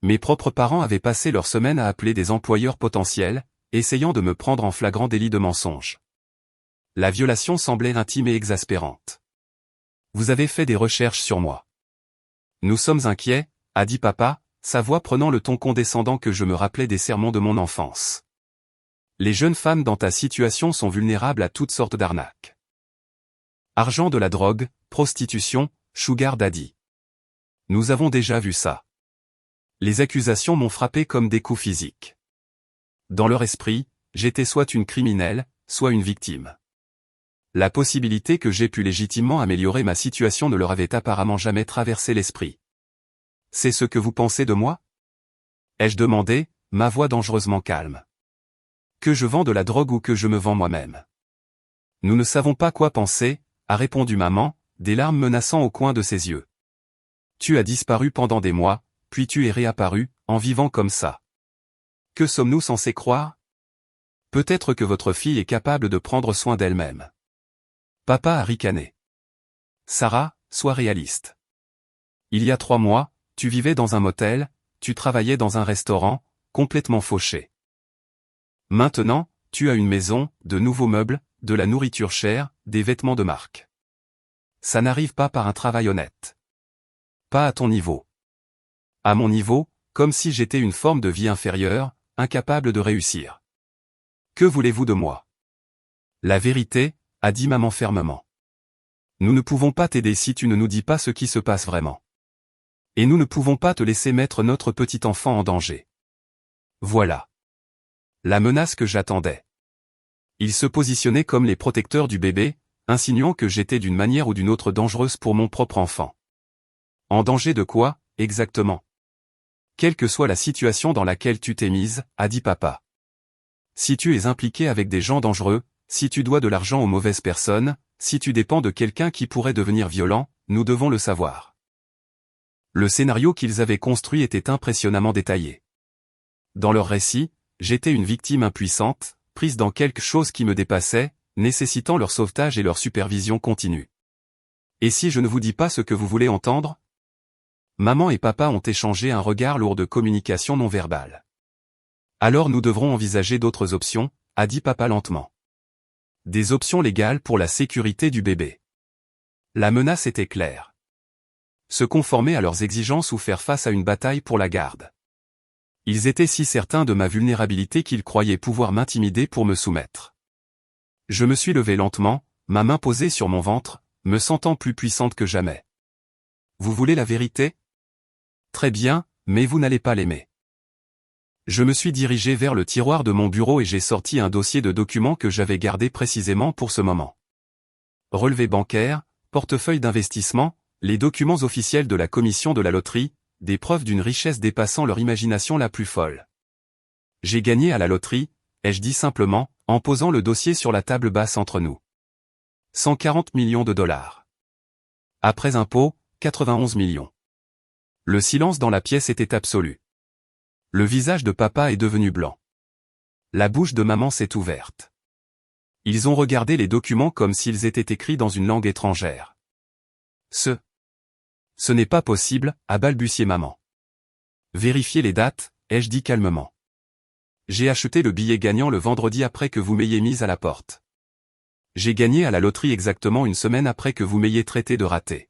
S1: Mes propres parents avaient passé leur semaine à appeler des employeurs potentiels, essayant de me prendre en flagrant délit de mensonge. La violation semblait intime et exaspérante. Vous avez fait des recherches sur moi. Nous sommes inquiets, a dit papa, sa voix prenant le ton condescendant que je me rappelais des sermons de mon enfance. Les jeunes femmes dans ta situation sont vulnérables à toutes sortes d'arnaques. Argent de la drogue, prostitution, sugar daddy. Nous avons déjà vu ça. Les accusations m'ont frappé comme des coups physiques. Dans leur esprit, j'étais soit une criminelle, soit une victime. La possibilité que j'ai pu légitimement améliorer ma situation ne leur avait apparemment jamais traversé l'esprit. C'est ce que vous pensez de moi? Ai-je demandé, ma voix dangereusement calme. Que je vends de la drogue ou que je me vends moi-même? Nous ne savons pas quoi penser, a répondu maman, des larmes menaçant au coin de ses yeux. Tu as disparu pendant des mois, puis tu es réapparu, en vivant comme ça. Que sommes-nous censés croire? Peut-être que votre fille est capable de prendre soin d'elle-même. Papa a ricané. Sarah, sois réaliste. Il y a 3 mois, tu vivais dans un motel, tu travaillais dans un restaurant, complètement fauché. Maintenant, tu as une maison, de nouveaux meubles, de la nourriture chère, des vêtements de marque. Ça n'arrive pas par un travail honnête. Pas à ton niveau. À mon niveau, comme si j'étais une forme de vie inférieure, incapable de réussir. Que voulez-vous de moi? La vérité, a dit maman fermement. Nous ne pouvons pas t'aider si tu ne nous dis pas ce qui se passe vraiment. Et nous ne pouvons pas te laisser mettre notre petit enfant en danger. Voilà. La menace que j'attendais. Ils se positionnaient comme les protecteurs du bébé, insinuant que j'étais d'une manière ou d'une autre dangereuse pour mon propre enfant. En danger de quoi, exactement? Quelle que soit la situation dans laquelle tu t'es mise, a dit papa. Si tu es impliqué avec des gens dangereux, si tu dois de l'argent aux mauvaises personnes, si tu dépends de quelqu'un qui pourrait devenir violent, nous devons le savoir. Le scénario qu'ils avaient construit était impressionnamment détaillé. Dans leur récit, j'étais une victime impuissante, prise dans quelque chose qui me dépassait, nécessitant leur sauvetage et leur supervision continue. Et si je ne vous dis pas ce que vous voulez entendre? Maman et papa ont échangé un regard lourd de communication non verbale. Alors nous devrons envisager d'autres options, a dit papa lentement. Des options légales pour la sécurité du bébé. La menace était claire. Se conformer à leurs exigences ou faire face à une bataille pour la garde. Ils étaient si certains de ma vulnérabilité qu'ils croyaient pouvoir m'intimider pour me soumettre. Je me suis levé lentement, ma main posée sur mon ventre, me sentant plus puissante que jamais. Vous voulez la vérité? Très bien, mais vous n'allez pas l'aimer. Je me suis dirigé vers le tiroir de mon bureau et j'ai sorti un dossier de documents que j'avais gardé précisément pour ce moment. Relevé bancaire, portefeuille d'investissement, les documents officiels de la commission de la loterie, des preuves d'une richesse dépassant leur imagination la plus folle. J'ai gagné à la loterie, ai-je dit simplement, en posant le dossier sur la table basse entre nous. 140 millions de dollars. Après impôts, 91 millions. Le silence dans la pièce était absolu. Le visage de papa est devenu blanc. La bouche de maman s'est ouverte. Ils ont regardé les documents comme s'ils étaient écrits dans une langue étrangère. Ce n'est pas possible, a balbutié maman. Vérifiez les dates, ai-je dit calmement. J'ai acheté le billet gagnant le vendredi après que vous m'ayez mise à la porte. J'ai gagné à la loterie exactement une semaine après que vous m'ayez traité de raté.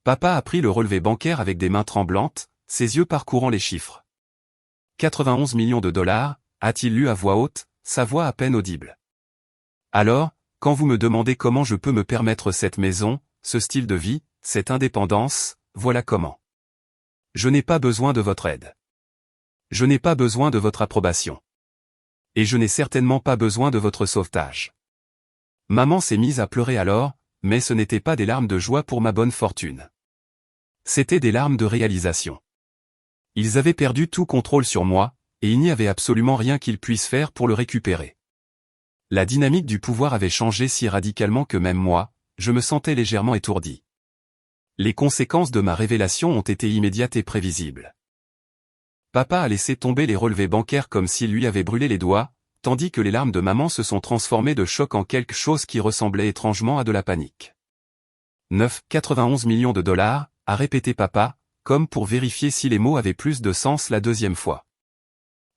S1: Papa a pris le relevé bancaire avec des mains tremblantes, ses yeux parcourant les chiffres. 91 millions de dollars, a-t-il lu à voix haute, sa voix à peine audible. Alors, quand vous me demandez comment je peux me permettre cette maison, ce style de vie, cette indépendance, voilà comment. Je n'ai pas besoin de votre aide. Je n'ai pas besoin de votre approbation. Et je n'ai certainement pas besoin de votre sauvetage. Maman s'est mise à pleurer alors, mais ce n'était pas des larmes de joie pour ma bonne fortune. C'étaient des larmes de réalisation. Ils avaient perdu tout contrôle sur moi, et il n'y avait absolument rien qu'ils puissent faire pour le récupérer. La dynamique du pouvoir avait changé si radicalement que même moi, je me sentais légèrement étourdi. Les conséquences de ma révélation ont été immédiates et prévisibles. Papa a laissé tomber les relevés bancaires comme s'il lui avait brûlé les doigts, tandis que les larmes de maman se sont transformées de choc en quelque chose qui ressemblait étrangement à de la panique. 91 millions de dollars, a répété papa, comme pour vérifier si les mots avaient plus de sens la deuxième fois.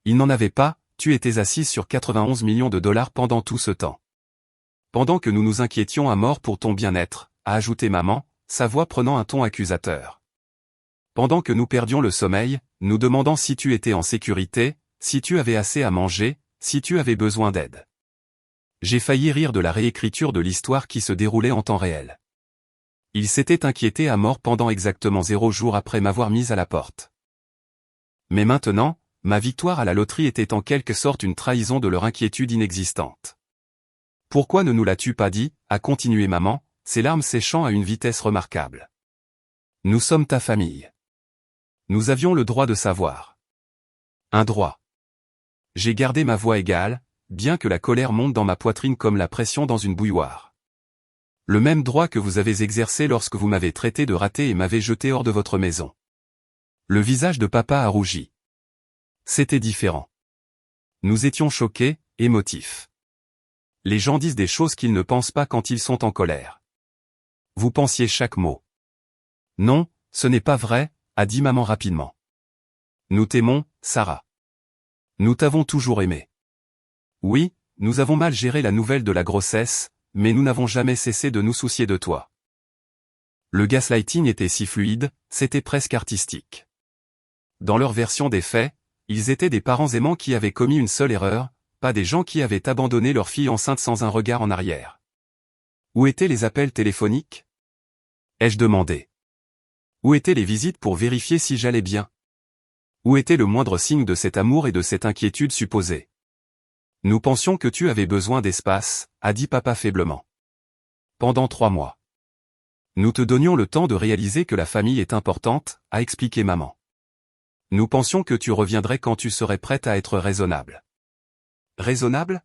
S1: Il n'en avait pas, tu étais assise sur 91 millions de dollars pendant tout ce temps. Pendant que nous nous inquiétions à mort pour ton bien-être, a ajouté maman, sa voix prenant un ton accusateur. Pendant que nous perdions le sommeil, nous demandant si tu étais en sécurité, si tu avais assez à manger, si tu avais besoin d'aide. J'ai failli rire de la réécriture de l'histoire qui se déroulait en temps réel. Ils s'étaient inquiétés à mort pendant exactement 0 jours après m'avoir mise à la porte. Mais maintenant, ma victoire à la loterie était en quelque sorte une trahison de leur inquiétude inexistante. Pourquoi ne nous l'as-tu pas dit, a continué maman, ses larmes séchant à une vitesse remarquable. Nous sommes ta famille. Nous avions le droit de savoir. Un droit. J'ai gardé ma voix égale, bien que la colère monte dans ma poitrine comme la pression dans une bouilloire. Le même droit que vous avez exercé lorsque vous m'avez traité de raté et m'avez jeté hors de votre maison. Le visage de papa a rougi. C'était différent. Nous étions choqués, émotifs. Les gens disent des choses qu'ils ne pensent pas quand ils sont en colère. Vous pensiez chaque mot. Non, ce n'est pas vrai, a dit maman rapidement. Nous t'aimons, Sarah. Nous t'avons toujours aimé. Oui, nous avons mal géré la nouvelle de la grossesse, mais nous n'avons jamais cessé de nous soucier de toi. Le gaslighting était si fluide, c'était presque artistique. Dans leur version des faits, ils étaient des parents aimants qui avaient commis une seule erreur, pas des gens qui avaient abandonné leur fille enceinte sans un regard en arrière. Où étaient les appels téléphoniques? Ai-je demandé. Où étaient les visites pour vérifier si j'allais bien? Où était le moindre signe de cet amour et de cette inquiétude supposée? Nous pensions que tu avais besoin d'espace, a dit papa faiblement. Pendant 3 mois. Nous te donnions le temps de réaliser que la famille est importante, a expliqué maman. Nous pensions que tu reviendrais quand tu serais prête à être raisonnable. Raisonnable?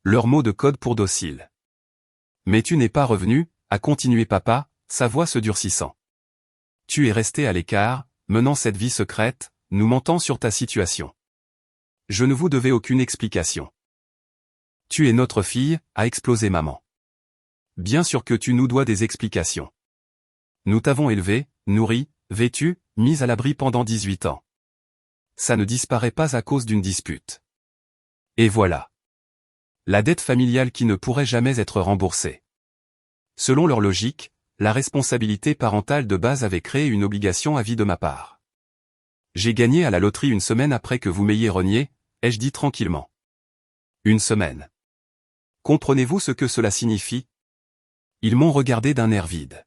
S1: Leur mot de code pour docile. Mais tu n'es pas revenu, a continué papa, sa voix se durcissant. Tu es resté à l'écart, menant cette vie secrète, nous mentant sur ta situation. Je ne vous devais aucune explication. Tu es notre fille, a explosé maman. Bien sûr que tu nous dois des explications. Nous t'avons élevé, nourri, vêtu, mis à l'abri pendant 18 ans. Ça ne disparaît pas à cause d'une dispute. Et voilà. La dette familiale qui ne pourrait jamais être remboursée. Selon leur logique, la responsabilité parentale de base avait créé une obligation à vie de ma part. J'ai gagné à la loterie une semaine après que vous m'ayez renié, ai-je dit tranquillement. Une semaine. Comprenez-vous ce que cela signifie? Ils m'ont regardé d'un air vide.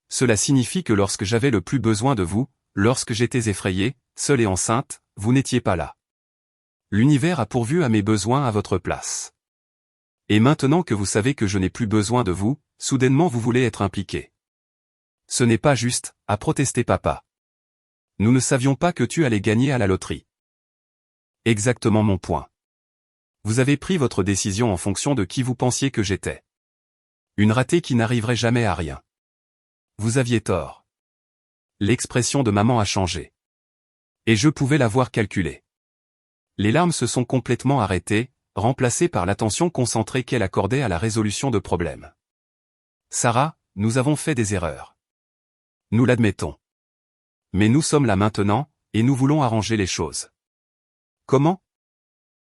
S1: Cela signifie que lorsque j'avais le plus besoin de vous, lorsque j'étais effrayée, seule et enceinte, vous n'étiez pas là. L'univers a pourvu à mes besoins à votre place. Et maintenant que vous savez que je n'ai plus besoin de vous, soudainement vous voulez être impliqué. Ce n'est pas juste, a protesté papa. Nous ne savions pas que tu allais gagner à la loterie. Exactement mon point. Vous avez pris votre décision en fonction de qui vous pensiez que j'étais. Une ratée qui n'arriverait jamais à rien. Vous aviez tort. L'expression de maman a changé. Et je pouvais l'avoir calculé. Les larmes se sont complètement arrêtées, remplacées par l'attention concentrée qu'elle accordait à la résolution de problèmes. Sarah, nous avons fait des erreurs. Nous l'admettons. Mais nous sommes là maintenant, et nous voulons arranger les choses. Comment?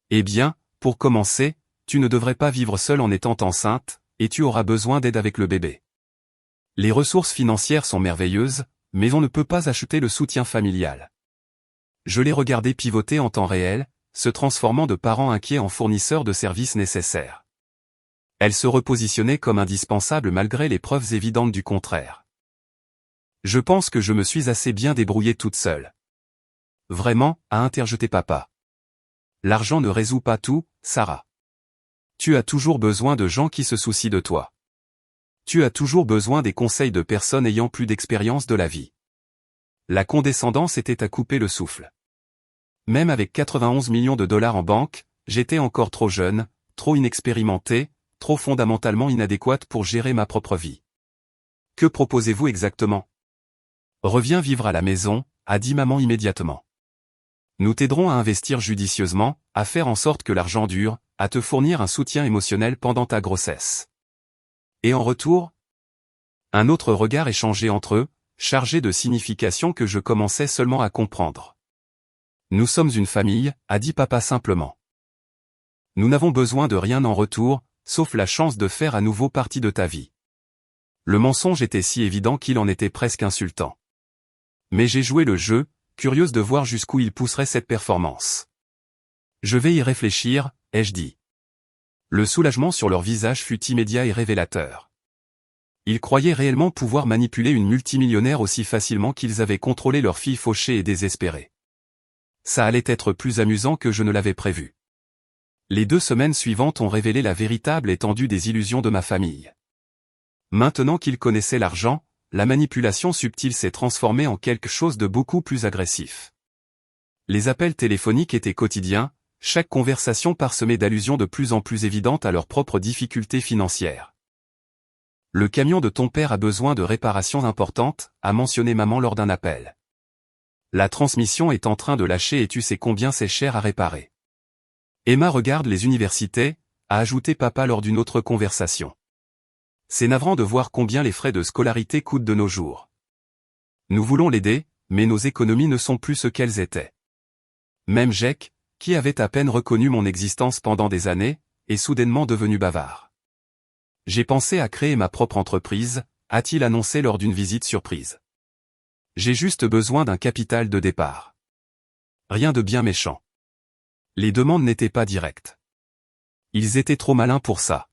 S1: Eh bien, pour commencer, tu ne devrais pas vivre seule en étant enceinte, et tu auras besoin d'aide avec le bébé. Les ressources financières sont merveilleuses, mais on ne peut pas acheter le soutien familial. Je l'ai regardé pivoter en temps réel, se transformant de parents inquiets en fournisseurs de services nécessaires. Elle se repositionnait comme indispensable malgré les preuves évidentes du contraire. Je pense que je me suis assez bien débrouillée toute seule. Vraiment, a interjeté papa. L'argent ne résout pas tout, Sarah. Tu as toujours besoin de gens qui se soucient de toi. Tu as toujours besoin des conseils de personnes ayant plus d'expérience de la vie. La condescendance était à couper le souffle. Même avec 91 millions de dollars en banque, j'étais encore trop jeune, trop inexpérimentée, trop fondamentalement inadéquate pour gérer ma propre vie. Que proposez-vous exactement? Reviens vivre à la maison, a dit maman immédiatement. Nous t'aiderons à investir judicieusement, à faire en sorte que l'argent dure, à te fournir un soutien émotionnel pendant ta grossesse. Et en retour? Un autre regard échangé entre eux, chargé de signification que je commençais seulement à comprendre. Nous sommes une famille, a dit papa simplement. Nous n'avons besoin de rien en retour, sauf la chance de faire à nouveau partie de ta vie. Le mensonge était si évident qu'il en était presque insultant. Mais j'ai joué le jeu, curieuse de voir jusqu'où il pousserait cette performance. Je vais y réfléchir, ai-je dit. Le soulagement sur leur visage fut immédiat et révélateur. Ils croyaient réellement pouvoir manipuler une multimillionnaire aussi facilement qu'ils avaient contrôlé leur fille fauchée et désespérée. Ça allait être plus amusant que je ne l'avais prévu. Les 2 semaines suivantes ont révélé la véritable étendue des illusions de ma famille. Maintenant qu'ils connaissaient l'argent, la manipulation subtile s'est transformée en quelque chose de beaucoup plus agressif. Les appels téléphoniques étaient quotidiens, chaque conversation parsemée d'allusions de plus en plus évidentes à leurs propres difficultés financières. Le camion de ton père a besoin de réparations importantes, a mentionné maman lors d'un appel. La transmission est en train de lâcher et tu sais combien c'est cher à réparer. Emma regarde les universités, a ajouté papa lors d'une autre conversation. C'est navrant de voir combien les frais de scolarité coûtent de nos jours. Nous voulons l'aider, mais nos économies ne sont plus ce qu'elles étaient. Même Jack, qui avait à peine reconnu mon existence pendant des années, est soudainement devenu bavard. J'ai pensé à créer ma propre entreprise, a-t-il annoncé lors d'une visite surprise. J'ai juste besoin d'un capital de départ. Rien de bien méchant. Les demandes n'étaient pas directes. Ils étaient trop malins pour ça.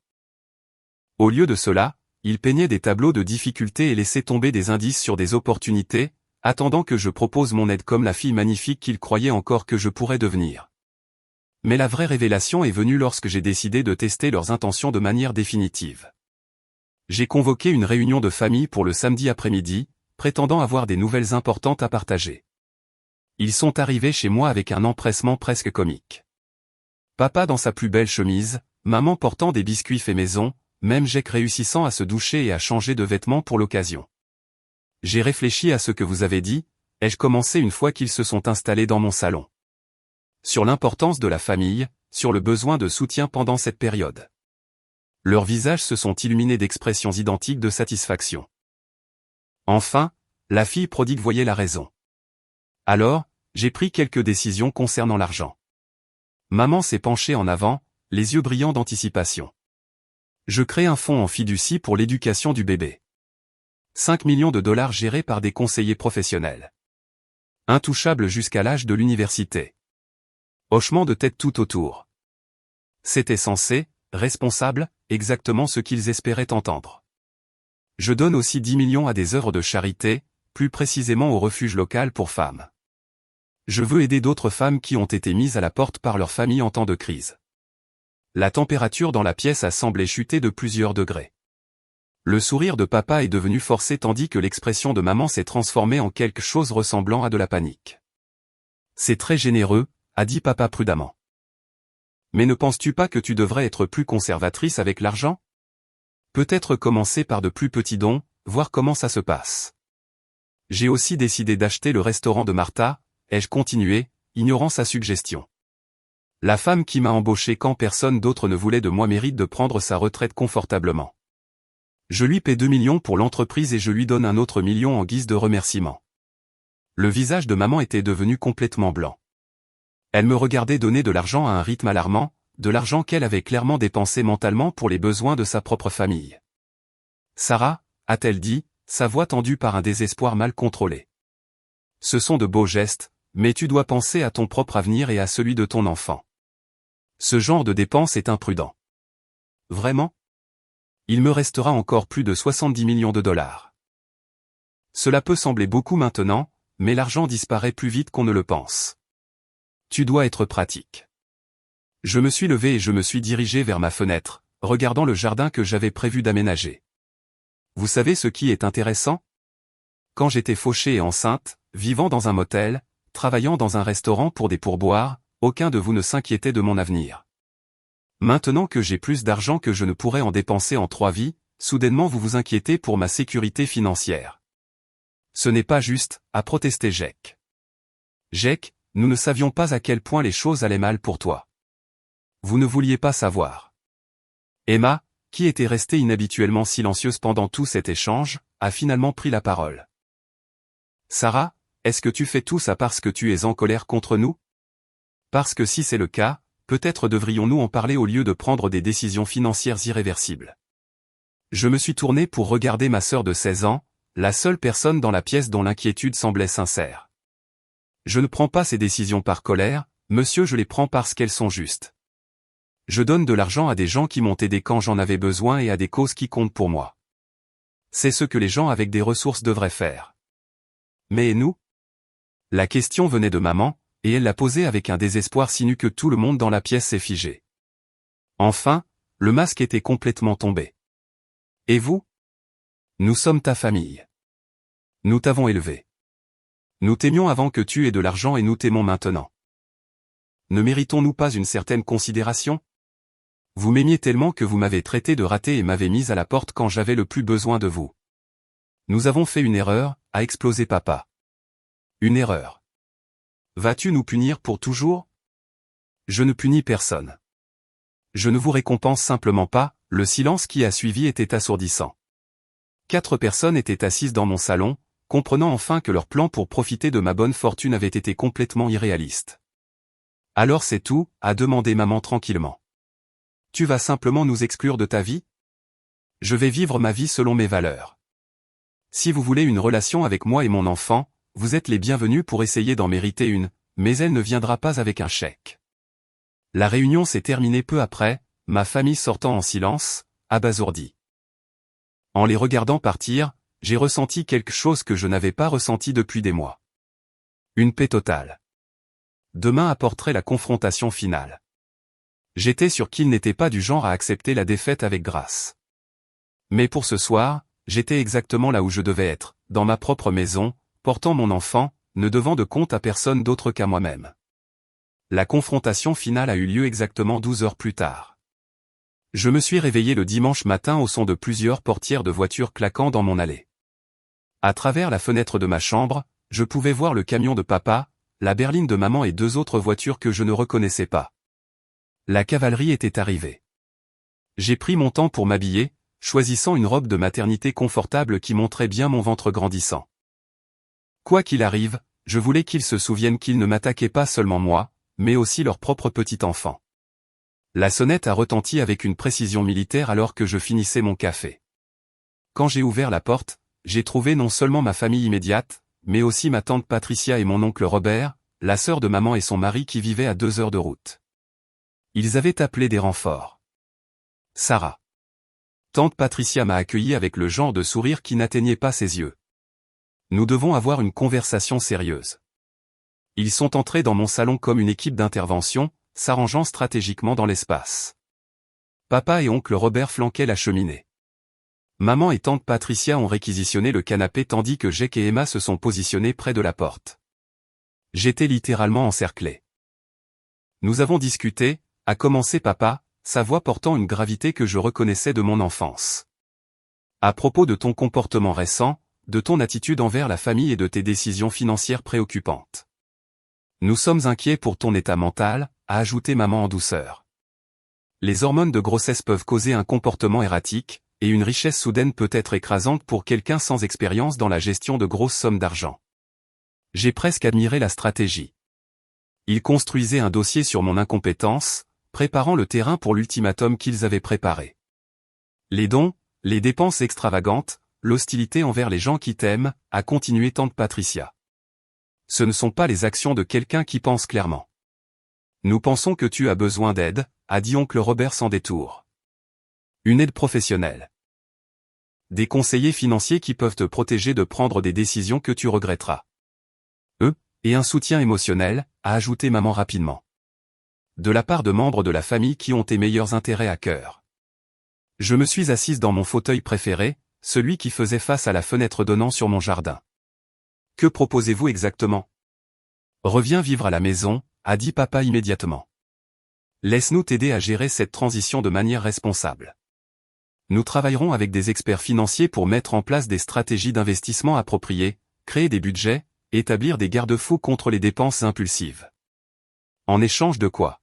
S1: Au lieu de cela, ils peignaient des tableaux de difficultés et laissaient tomber des indices sur des opportunités, attendant que je propose mon aide comme la fille magnifique qu'ils croyaient encore que je pourrais devenir. Mais la vraie révélation est venue lorsque j'ai décidé de tester leurs intentions de manière définitive. J'ai convoqué une réunion de famille pour le samedi après-midi, prétendant avoir des nouvelles importantes à partager. Ils sont arrivés chez moi avec un empressement presque comique. Papa dans sa plus belle chemise, maman portant des biscuits faits maison, même Jack réussissant à se doucher et à changer de vêtements pour l'occasion. J'ai réfléchi à ce que vous avez dit, ai-je commencé une fois qu'ils se sont installés dans mon salon. Sur l'importance de la famille, sur le besoin de soutien pendant cette période. Leurs visages se sont illuminés d'expressions identiques de satisfaction. Enfin, la fille prodigue voyait la raison. Alors, j'ai pris quelques décisions concernant l'argent. Maman s'est penchée en avant, les yeux brillants d'anticipation. Je crée un fonds en fiducie pour l'éducation du bébé. 5 millions de dollars gérés par des conseillers professionnels. Intouchables jusqu'à l'âge de l'université. Hochement de tête tout autour. C'était censé, responsable, exactement ce qu'ils espéraient entendre. Je donne aussi 10 millions à des œuvres de charité, plus précisément au refuge local pour femmes. Je veux aider d'autres femmes qui ont été mises à la porte par leur famille en temps de crise. La température dans la pièce a semblé chuter de plusieurs degrés. Le sourire de papa est devenu forcé tandis que l'expression de maman s'est transformée en quelque chose ressemblant à de la panique. C'est très généreux, a dit papa prudemment. Mais ne penses-tu pas que tu devrais être plus conservatrice avec l'argent? Peut-être commencer par de plus petits dons, voir comment ça se passe. J'ai aussi décidé d'acheter le restaurant de Martha, ai-je continué, ignorant sa suggestion. La femme qui m'a embauché quand personne d'autre ne voulait de moi mérite de prendre sa retraite confortablement. Je lui paie 2 millions pour l'entreprise et je lui donne un autre million en guise de remerciement. Le visage de maman était devenu complètement blanc. Elle me regardait donner de l'argent à un rythme alarmant, de l'argent qu'elle avait clairement dépensé mentalement pour les besoins de sa propre famille. Sarah, a-t-elle dit, sa voix tendue par un désespoir mal contrôlé. Ce sont de beaux gestes, mais tu dois penser à ton propre avenir et à celui de ton enfant. Ce genre de dépense est imprudent. Vraiment? Il me restera encore plus de 70 millions de dollars. Cela peut sembler beaucoup maintenant, mais l'argent disparaît plus vite qu'on ne le pense. Tu dois être pratique. Je me suis levé et je me suis dirigé vers ma fenêtre, regardant le jardin que j'avais prévu d'aménager. Vous savez ce qui est intéressant? Quand j'étais fauchée et enceinte, vivant dans un motel, travaillant dans un restaurant pour des pourboires, aucun de vous ne s'inquiétait de mon avenir. Maintenant que j'ai plus d'argent que je ne pourrais en dépenser en 3 vies, soudainement vous vous inquiétez pour ma sécurité financière. Ce n'est pas juste, a protesté Jake. Jake, nous ne savions pas à quel point les choses allaient mal pour toi. Vous ne vouliez pas savoir. Emma, qui était restée inhabituellement silencieuse pendant tout cet échange, a finalement pris la parole. Sarah, est-ce que tu fais tout ça parce que tu es en colère contre nous? Parce que si c'est le cas, peut-être devrions-nous en parler au lieu de prendre des décisions financières irréversibles. Je me suis tourné pour regarder ma sœur de 16 ans, la seule personne dans la pièce dont l'inquiétude semblait sincère. Je ne prends pas ces décisions par colère, monsieur, je les prends parce qu'elles sont justes. Je donne de l'argent à des gens qui m'ont aidé quand j'en avais besoin et à des causes qui comptent pour moi. C'est ce que les gens avec des ressources devraient faire. Mais nous? La question venait de maman, et elle l'a posée avec un désespoir si nu que tout le monde dans la pièce s'est figé. Enfin, le masque était complètement tombé. Et vous? Nous sommes ta famille. Nous t'avons élevé. Nous t'aimions avant que tu aies de l'argent et nous t'aimons maintenant. Ne méritons-nous pas une certaine considération? Vous m'aimiez tellement que vous m'avez traité de raté et m'avez mise à la porte quand j'avais le plus besoin de vous. Nous avons fait une erreur, a explosé papa. Une erreur. Vas-tu nous punir pour toujours? Je ne punis personne. Je ne vous récompense simplement pas, le silence qui a suivi était assourdissant. 4 personnes étaient assises dans mon salon, comprenant enfin que leur plan pour profiter de ma bonne fortune avait été complètement irréaliste. Alors c'est tout, a demandé maman tranquillement. Tu vas simplement nous exclure de ta vie? Je vais vivre ma vie selon mes valeurs. Si vous voulez une relation avec moi et mon enfant, vous êtes les bienvenus pour essayer d'en mériter une, mais elle ne viendra pas avec un chèque. La réunion s'est terminée peu après, ma famille sortant en silence, abasourdie. En les regardant partir, j'ai ressenti quelque chose que je n'avais pas ressenti depuis des mois. Une paix totale. Demain apporterait la confrontation finale. J'étais sûr qu'il n'était pas du genre à accepter la défaite avec grâce. Mais pour ce soir, j'étais exactement là où je devais être, dans ma propre maison, portant mon enfant, ne devant de compte à personne d'autre qu'à moi-même. La confrontation finale a eu lieu exactement 12 heures plus tard. Je me suis réveillé le dimanche matin au son de plusieurs portières de voitures claquant dans mon allée. À travers la fenêtre de ma chambre, je pouvais voir le camion de papa, la berline de maman et 2 autres voitures que je ne reconnaissais pas. La cavalerie était arrivée. J'ai pris mon temps pour m'habiller, choisissant une robe de maternité confortable qui montrait bien mon ventre grandissant. Quoi qu'il arrive, je voulais qu'ils se souviennent qu'ils ne m'attaquaient pas seulement moi, mais aussi leur propre petit enfant. La sonnette a retenti avec une précision militaire alors que je finissais mon café. Quand j'ai ouvert la porte, j'ai trouvé non seulement ma famille immédiate, mais aussi ma tante Patricia et mon oncle Robert, la sœur de maman et son mari qui vivaient à 2 heures de route. Ils avaient appelé des renforts. Sarah. Tante Patricia m'a accueilli avec le genre de sourire qui n'atteignait pas ses yeux. Nous devons avoir une conversation sérieuse. Ils sont entrés dans mon salon comme une équipe d'intervention, s'arrangeant stratégiquement dans l'espace. Papa et oncle Robert flanquaient la cheminée. Maman et tante Patricia ont réquisitionné le canapé tandis que Jake et Emma se sont positionnés près de la porte. J'étais littéralement encerclé. Nous avons discuté, a commencé papa, sa voix portant une gravité que je reconnaissais de mon enfance. À propos de ton comportement récent, de ton attitude envers la famille et de tes décisions financières préoccupantes. Nous sommes inquiets pour ton état mental, a ajouté maman en douceur. Les hormones de grossesse peuvent causer un comportement erratique, et une richesse soudaine peut être écrasante pour quelqu'un sans expérience dans la gestion de grosses sommes d'argent. J'ai presque admiré la stratégie. Ils construisaient un dossier sur mon incompétence, préparant le terrain pour l'ultimatum qu'ils avaient préparé. Les dons, les dépenses extravagantes, l'hostilité envers les gens qui t'aiment, a continué tante Patricia. Ce ne sont pas les actions de quelqu'un qui pense clairement. Nous pensons que tu as besoin d'aide, a dit oncle Robert sans détour. Une aide professionnelle. Des conseillers financiers qui peuvent te protéger de prendre des décisions que tu regretteras. Et un soutien émotionnel, a ajouté maman rapidement. De la part de membres de la famille qui ont tes meilleurs intérêts à cœur. Je me suis assise dans mon fauteuil préféré, celui qui faisait face à la fenêtre donnant sur mon jardin. Que proposez-vous exactement? Reviens vivre à la maison, a dit papa immédiatement. Laisse-nous t'aider à gérer cette transition de manière responsable. Nous travaillerons avec des experts financiers pour mettre en place des stratégies d'investissement appropriées, créer des budgets, établir des garde-fous contre les dépenses impulsives. En échange de quoi?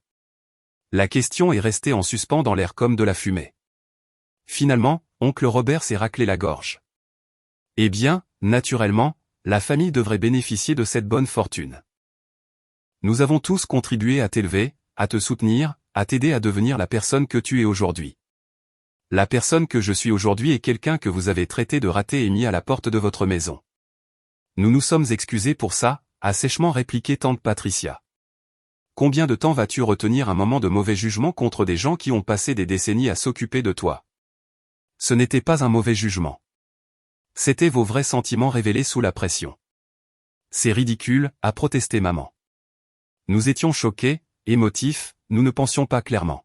S1: La question est restée en suspens dans l'air comme de la fumée. Finalement, oncle Robert s'est raclé la gorge. Eh bien, naturellement, la famille devrait bénéficier de cette bonne fortune. Nous avons tous contribué à t'élever, à te soutenir, à t'aider à devenir la personne que tu es aujourd'hui. La personne que je suis aujourd'hui est quelqu'un que vous avez traité de raté et mis à la porte de votre maison. Nous nous sommes excusés pour ça, a sèchement répliqué tante Patricia. Combien de temps vas-tu retenir un moment de mauvais jugement contre des gens qui ont passé des décennies à s'occuper de toi? Ce n'était pas un mauvais jugement. C'étaient vos vrais sentiments révélés sous la pression. C'est ridicule, a protesté maman. Nous étions choqués, émotifs, nous ne pensions pas clairement.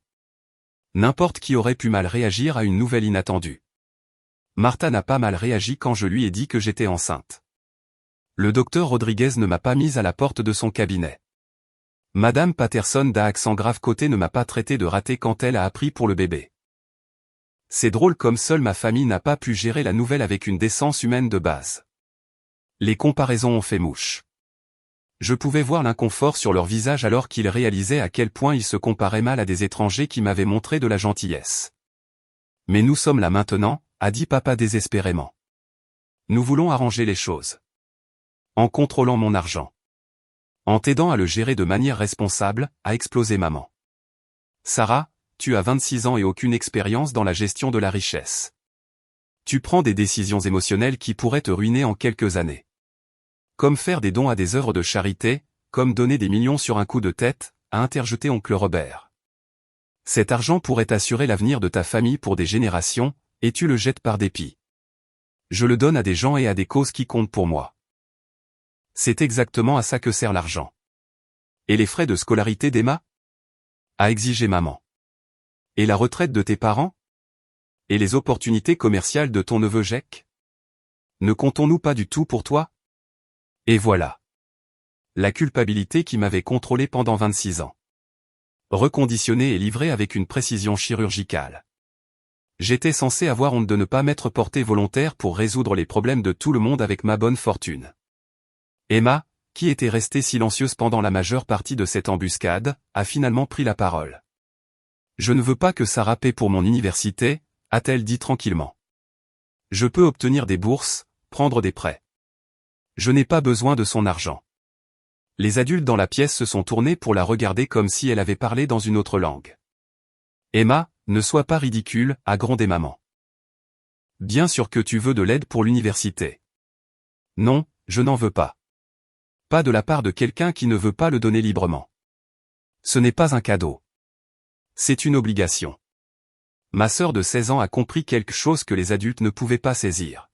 S1: N'importe qui aurait pu mal réagir à une nouvelle inattendue. Martha n'a pas mal réagi quand je lui ai dit que j'étais enceinte. Le docteur Rodriguez ne m'a pas mise à la porte de son cabinet. Madame Patterson d'un accent grave côté ne m'a pas traité de raté quand elle a appris pour le bébé. C'est drôle comme seule ma famille n'a pas pu gérer la nouvelle avec une décence humaine de base. Les comparaisons ont fait mouche. Je pouvais voir l'inconfort sur leur visage alors qu'ils réalisaient à quel point ils se comparaient mal à des étrangers qui m'avaient montré de la gentillesse. Mais nous sommes là maintenant, a dit papa désespérément. Nous voulons arranger les choses. En contrôlant mon argent. En t'aidant à le gérer de manière responsable, a explosé maman. Sarah, tu as 26 ans et aucune expérience dans la gestion de la richesse. Tu prends des décisions émotionnelles qui pourraient te ruiner en quelques années. Comme faire des dons à des œuvres de charité, comme donner des millions sur un coup de tête, a interjeté oncle Robert. Cet argent pourrait assurer l'avenir de ta famille pour des générations, et tu le jettes par dépit. Je le donne à des gens et à des causes qui comptent pour moi. C'est exactement à ça que sert l'argent. Et les frais de scolarité d'Emma? A exigé maman. Et la retraite de tes parents? Et les opportunités commerciales de ton neveu Jake? Ne comptons-nous pas du tout pour toi? Et voilà. La culpabilité qui m'avait contrôlé pendant 26 ans. Reconditionnée et livrée avec une précision chirurgicale. J'étais censé avoir honte de ne pas m'être porté volontaire pour résoudre les problèmes de tout le monde avec ma bonne fortune. Emma, qui était restée silencieuse pendant la majeure partie de cette embuscade, a finalement pris la parole. Je ne veux pas que Sarah paie pour mon université, a-t-elle dit tranquillement. Je peux obtenir des bourses, prendre des prêts. Je n'ai pas besoin de son argent. Les adultes dans la pièce se sont tournés pour la regarder comme si elle avait parlé dans une autre langue. Emma, ne sois pas ridicule, a grondé maman. Bien sûr que tu veux de l'aide pour l'université. Non, je n'en veux pas. Pas de la part de quelqu'un qui ne veut pas le donner librement. Ce n'est pas un cadeau. C'est une obligation. Ma sœur de 16 ans a compris quelque chose que les adultes ne pouvaient pas saisir.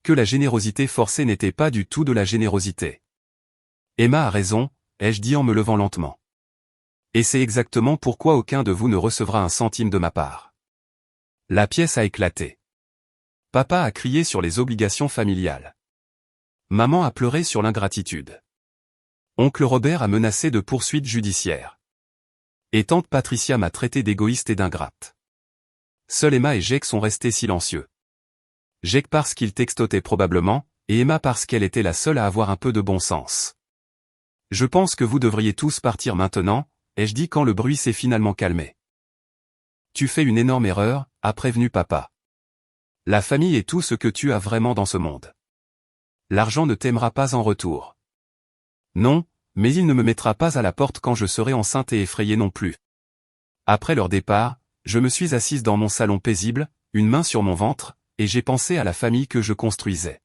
S1: Que la générosité forcée n'était pas du tout de la générosité. Emma a raison, ai-je dit en me levant lentement. Et c'est exactement pourquoi aucun de vous ne recevra un centime de ma part. La pièce a éclaté. Papa a crié sur les obligations familiales. Maman a pleuré sur l'ingratitude. Oncle Robert a menacé de poursuites judiciaires. Et tante Patricia m'a traité d'égoïste et d'ingrate. Seuls Emma et Jake sont restés silencieux. Jake parce qu'il textotait probablement, et Emma parce qu'elle était la seule à avoir un peu de bon sens. Je pense que vous devriez tous partir maintenant, ai-je dit quand le bruit s'est finalement calmé. Tu fais une énorme erreur, a prévenu papa. La famille est tout ce que tu as vraiment dans ce monde. L'argent ne t'aimera pas en retour. Non, mais il ne me mettra pas à la porte quand je serai enceinte et effrayée non plus. Après leur départ, je me suis assise dans mon salon paisible, une main sur mon ventre, et j'ai pensé à la famille que je construisais.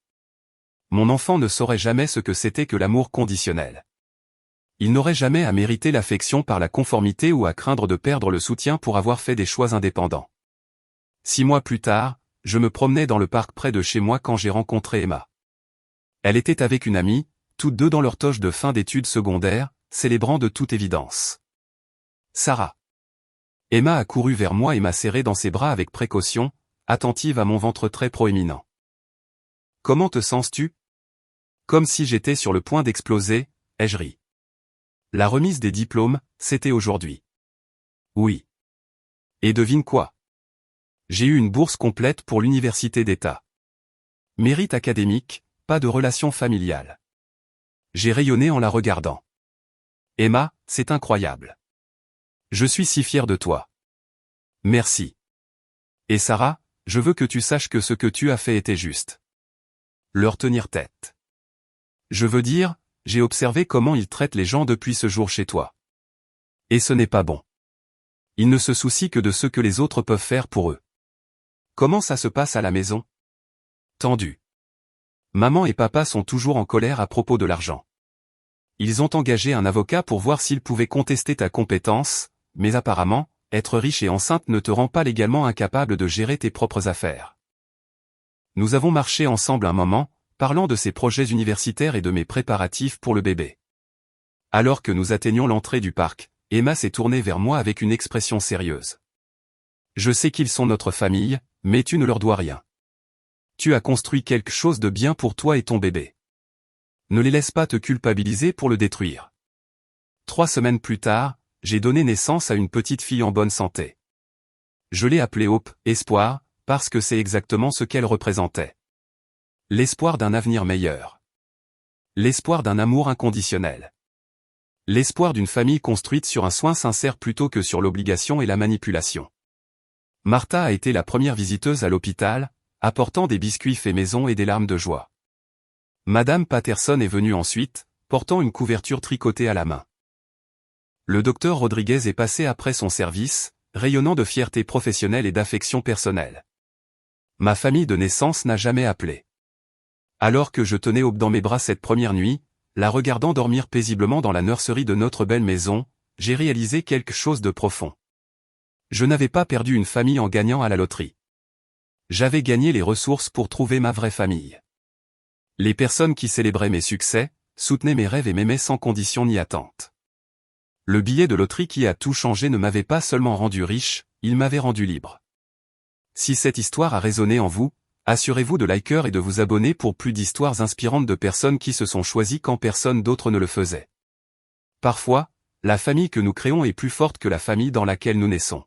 S1: Mon enfant ne saurait jamais ce que c'était que l'amour conditionnel. Il n'aurait jamais à mériter l'affection par la conformité ou à craindre de perdre le soutien pour avoir fait des choix indépendants. 6 mois plus tard, je me promenais dans le parc près de chez moi quand j'ai rencontré Emma. Elle était avec une amie, toutes deux dans leur toge de fin d'études secondaires, célébrant de toute évidence. Sarah. Emma a couru vers moi et m'a serré dans ses bras avec précaution, attentive à mon ventre très proéminent. Comment te sens-tu? Comme si j'étais sur le point d'exploser, ai-je ri. La remise des diplômes, c'était aujourd'hui. Oui. Et devine quoi? J'ai eu une bourse complète pour l'université d'État. Mérite académique, pas de relation familiale. J'ai rayonné en la regardant. Emma, c'est incroyable. Je suis si fier de toi. Merci. Et Sarah, je veux que tu saches que ce que tu as fait était juste. Leur tenir tête. Je veux dire, j'ai observé comment ils traitent les gens depuis ce jour chez toi. Et ce n'est pas bon. Ils ne se soucient que de ce que les autres peuvent faire pour eux. Comment ça se passe à la maison? Tendu. Maman et papa sont toujours en colère à propos de l'argent. Ils ont engagé un avocat pour voir s'ils pouvaient contester ta compétence, mais apparemment, être riche et enceinte ne te rend pas légalement incapable de gérer tes propres affaires. Nous avons marché ensemble un moment, parlant de ses projets universitaires et de mes préparatifs pour le bébé. Alors que nous atteignions l'entrée du parc, Emma s'est tournée vers moi avec une expression sérieuse. Je sais qu'ils sont notre famille, mais tu ne leur dois rien. Tu as construit quelque chose de bien pour toi et ton bébé. Ne les laisse pas te culpabiliser pour le détruire. 3 semaines plus tard, j'ai donné naissance à une petite fille en bonne santé. Je l'ai appelée Hope, espoir, parce que c'est exactement ce qu'elle représentait. L'espoir d'un avenir meilleur. L'espoir d'un amour inconditionnel. L'espoir d'une famille construite sur un soin sincère plutôt que sur l'obligation et la manipulation. Martha a été la première visiteuse à l'hôpital, apportant des biscuits faits maison et des larmes de joie. Madame Patterson est venue ensuite, portant une couverture tricotée à la main. Le docteur Rodriguez est passé après son service, rayonnant de fierté professionnelle et d'affection personnelle. Ma famille de naissance n'a jamais appelé. Alors que je tenais Hope dans mes bras cette première nuit, la regardant dormir paisiblement dans la nurserie de notre belle maison, j'ai réalisé quelque chose de profond. Je n'avais pas perdu une famille en gagnant à la loterie. J'avais gagné les ressources pour trouver ma vraie famille. Les personnes qui célébraient mes succès, soutenaient mes rêves et m'aimaient sans condition ni attente. Le billet de loterie qui a tout changé ne m'avait pas seulement rendu riche, il m'avait rendu libre. Si cette histoire a résonné en vous, assurez-vous de liker et de vous abonner pour plus d'histoires inspirantes de personnes qui se sont choisies quand personne d'autre ne le faisait. Parfois, la famille que nous créons est plus forte que la famille dans laquelle nous naissons.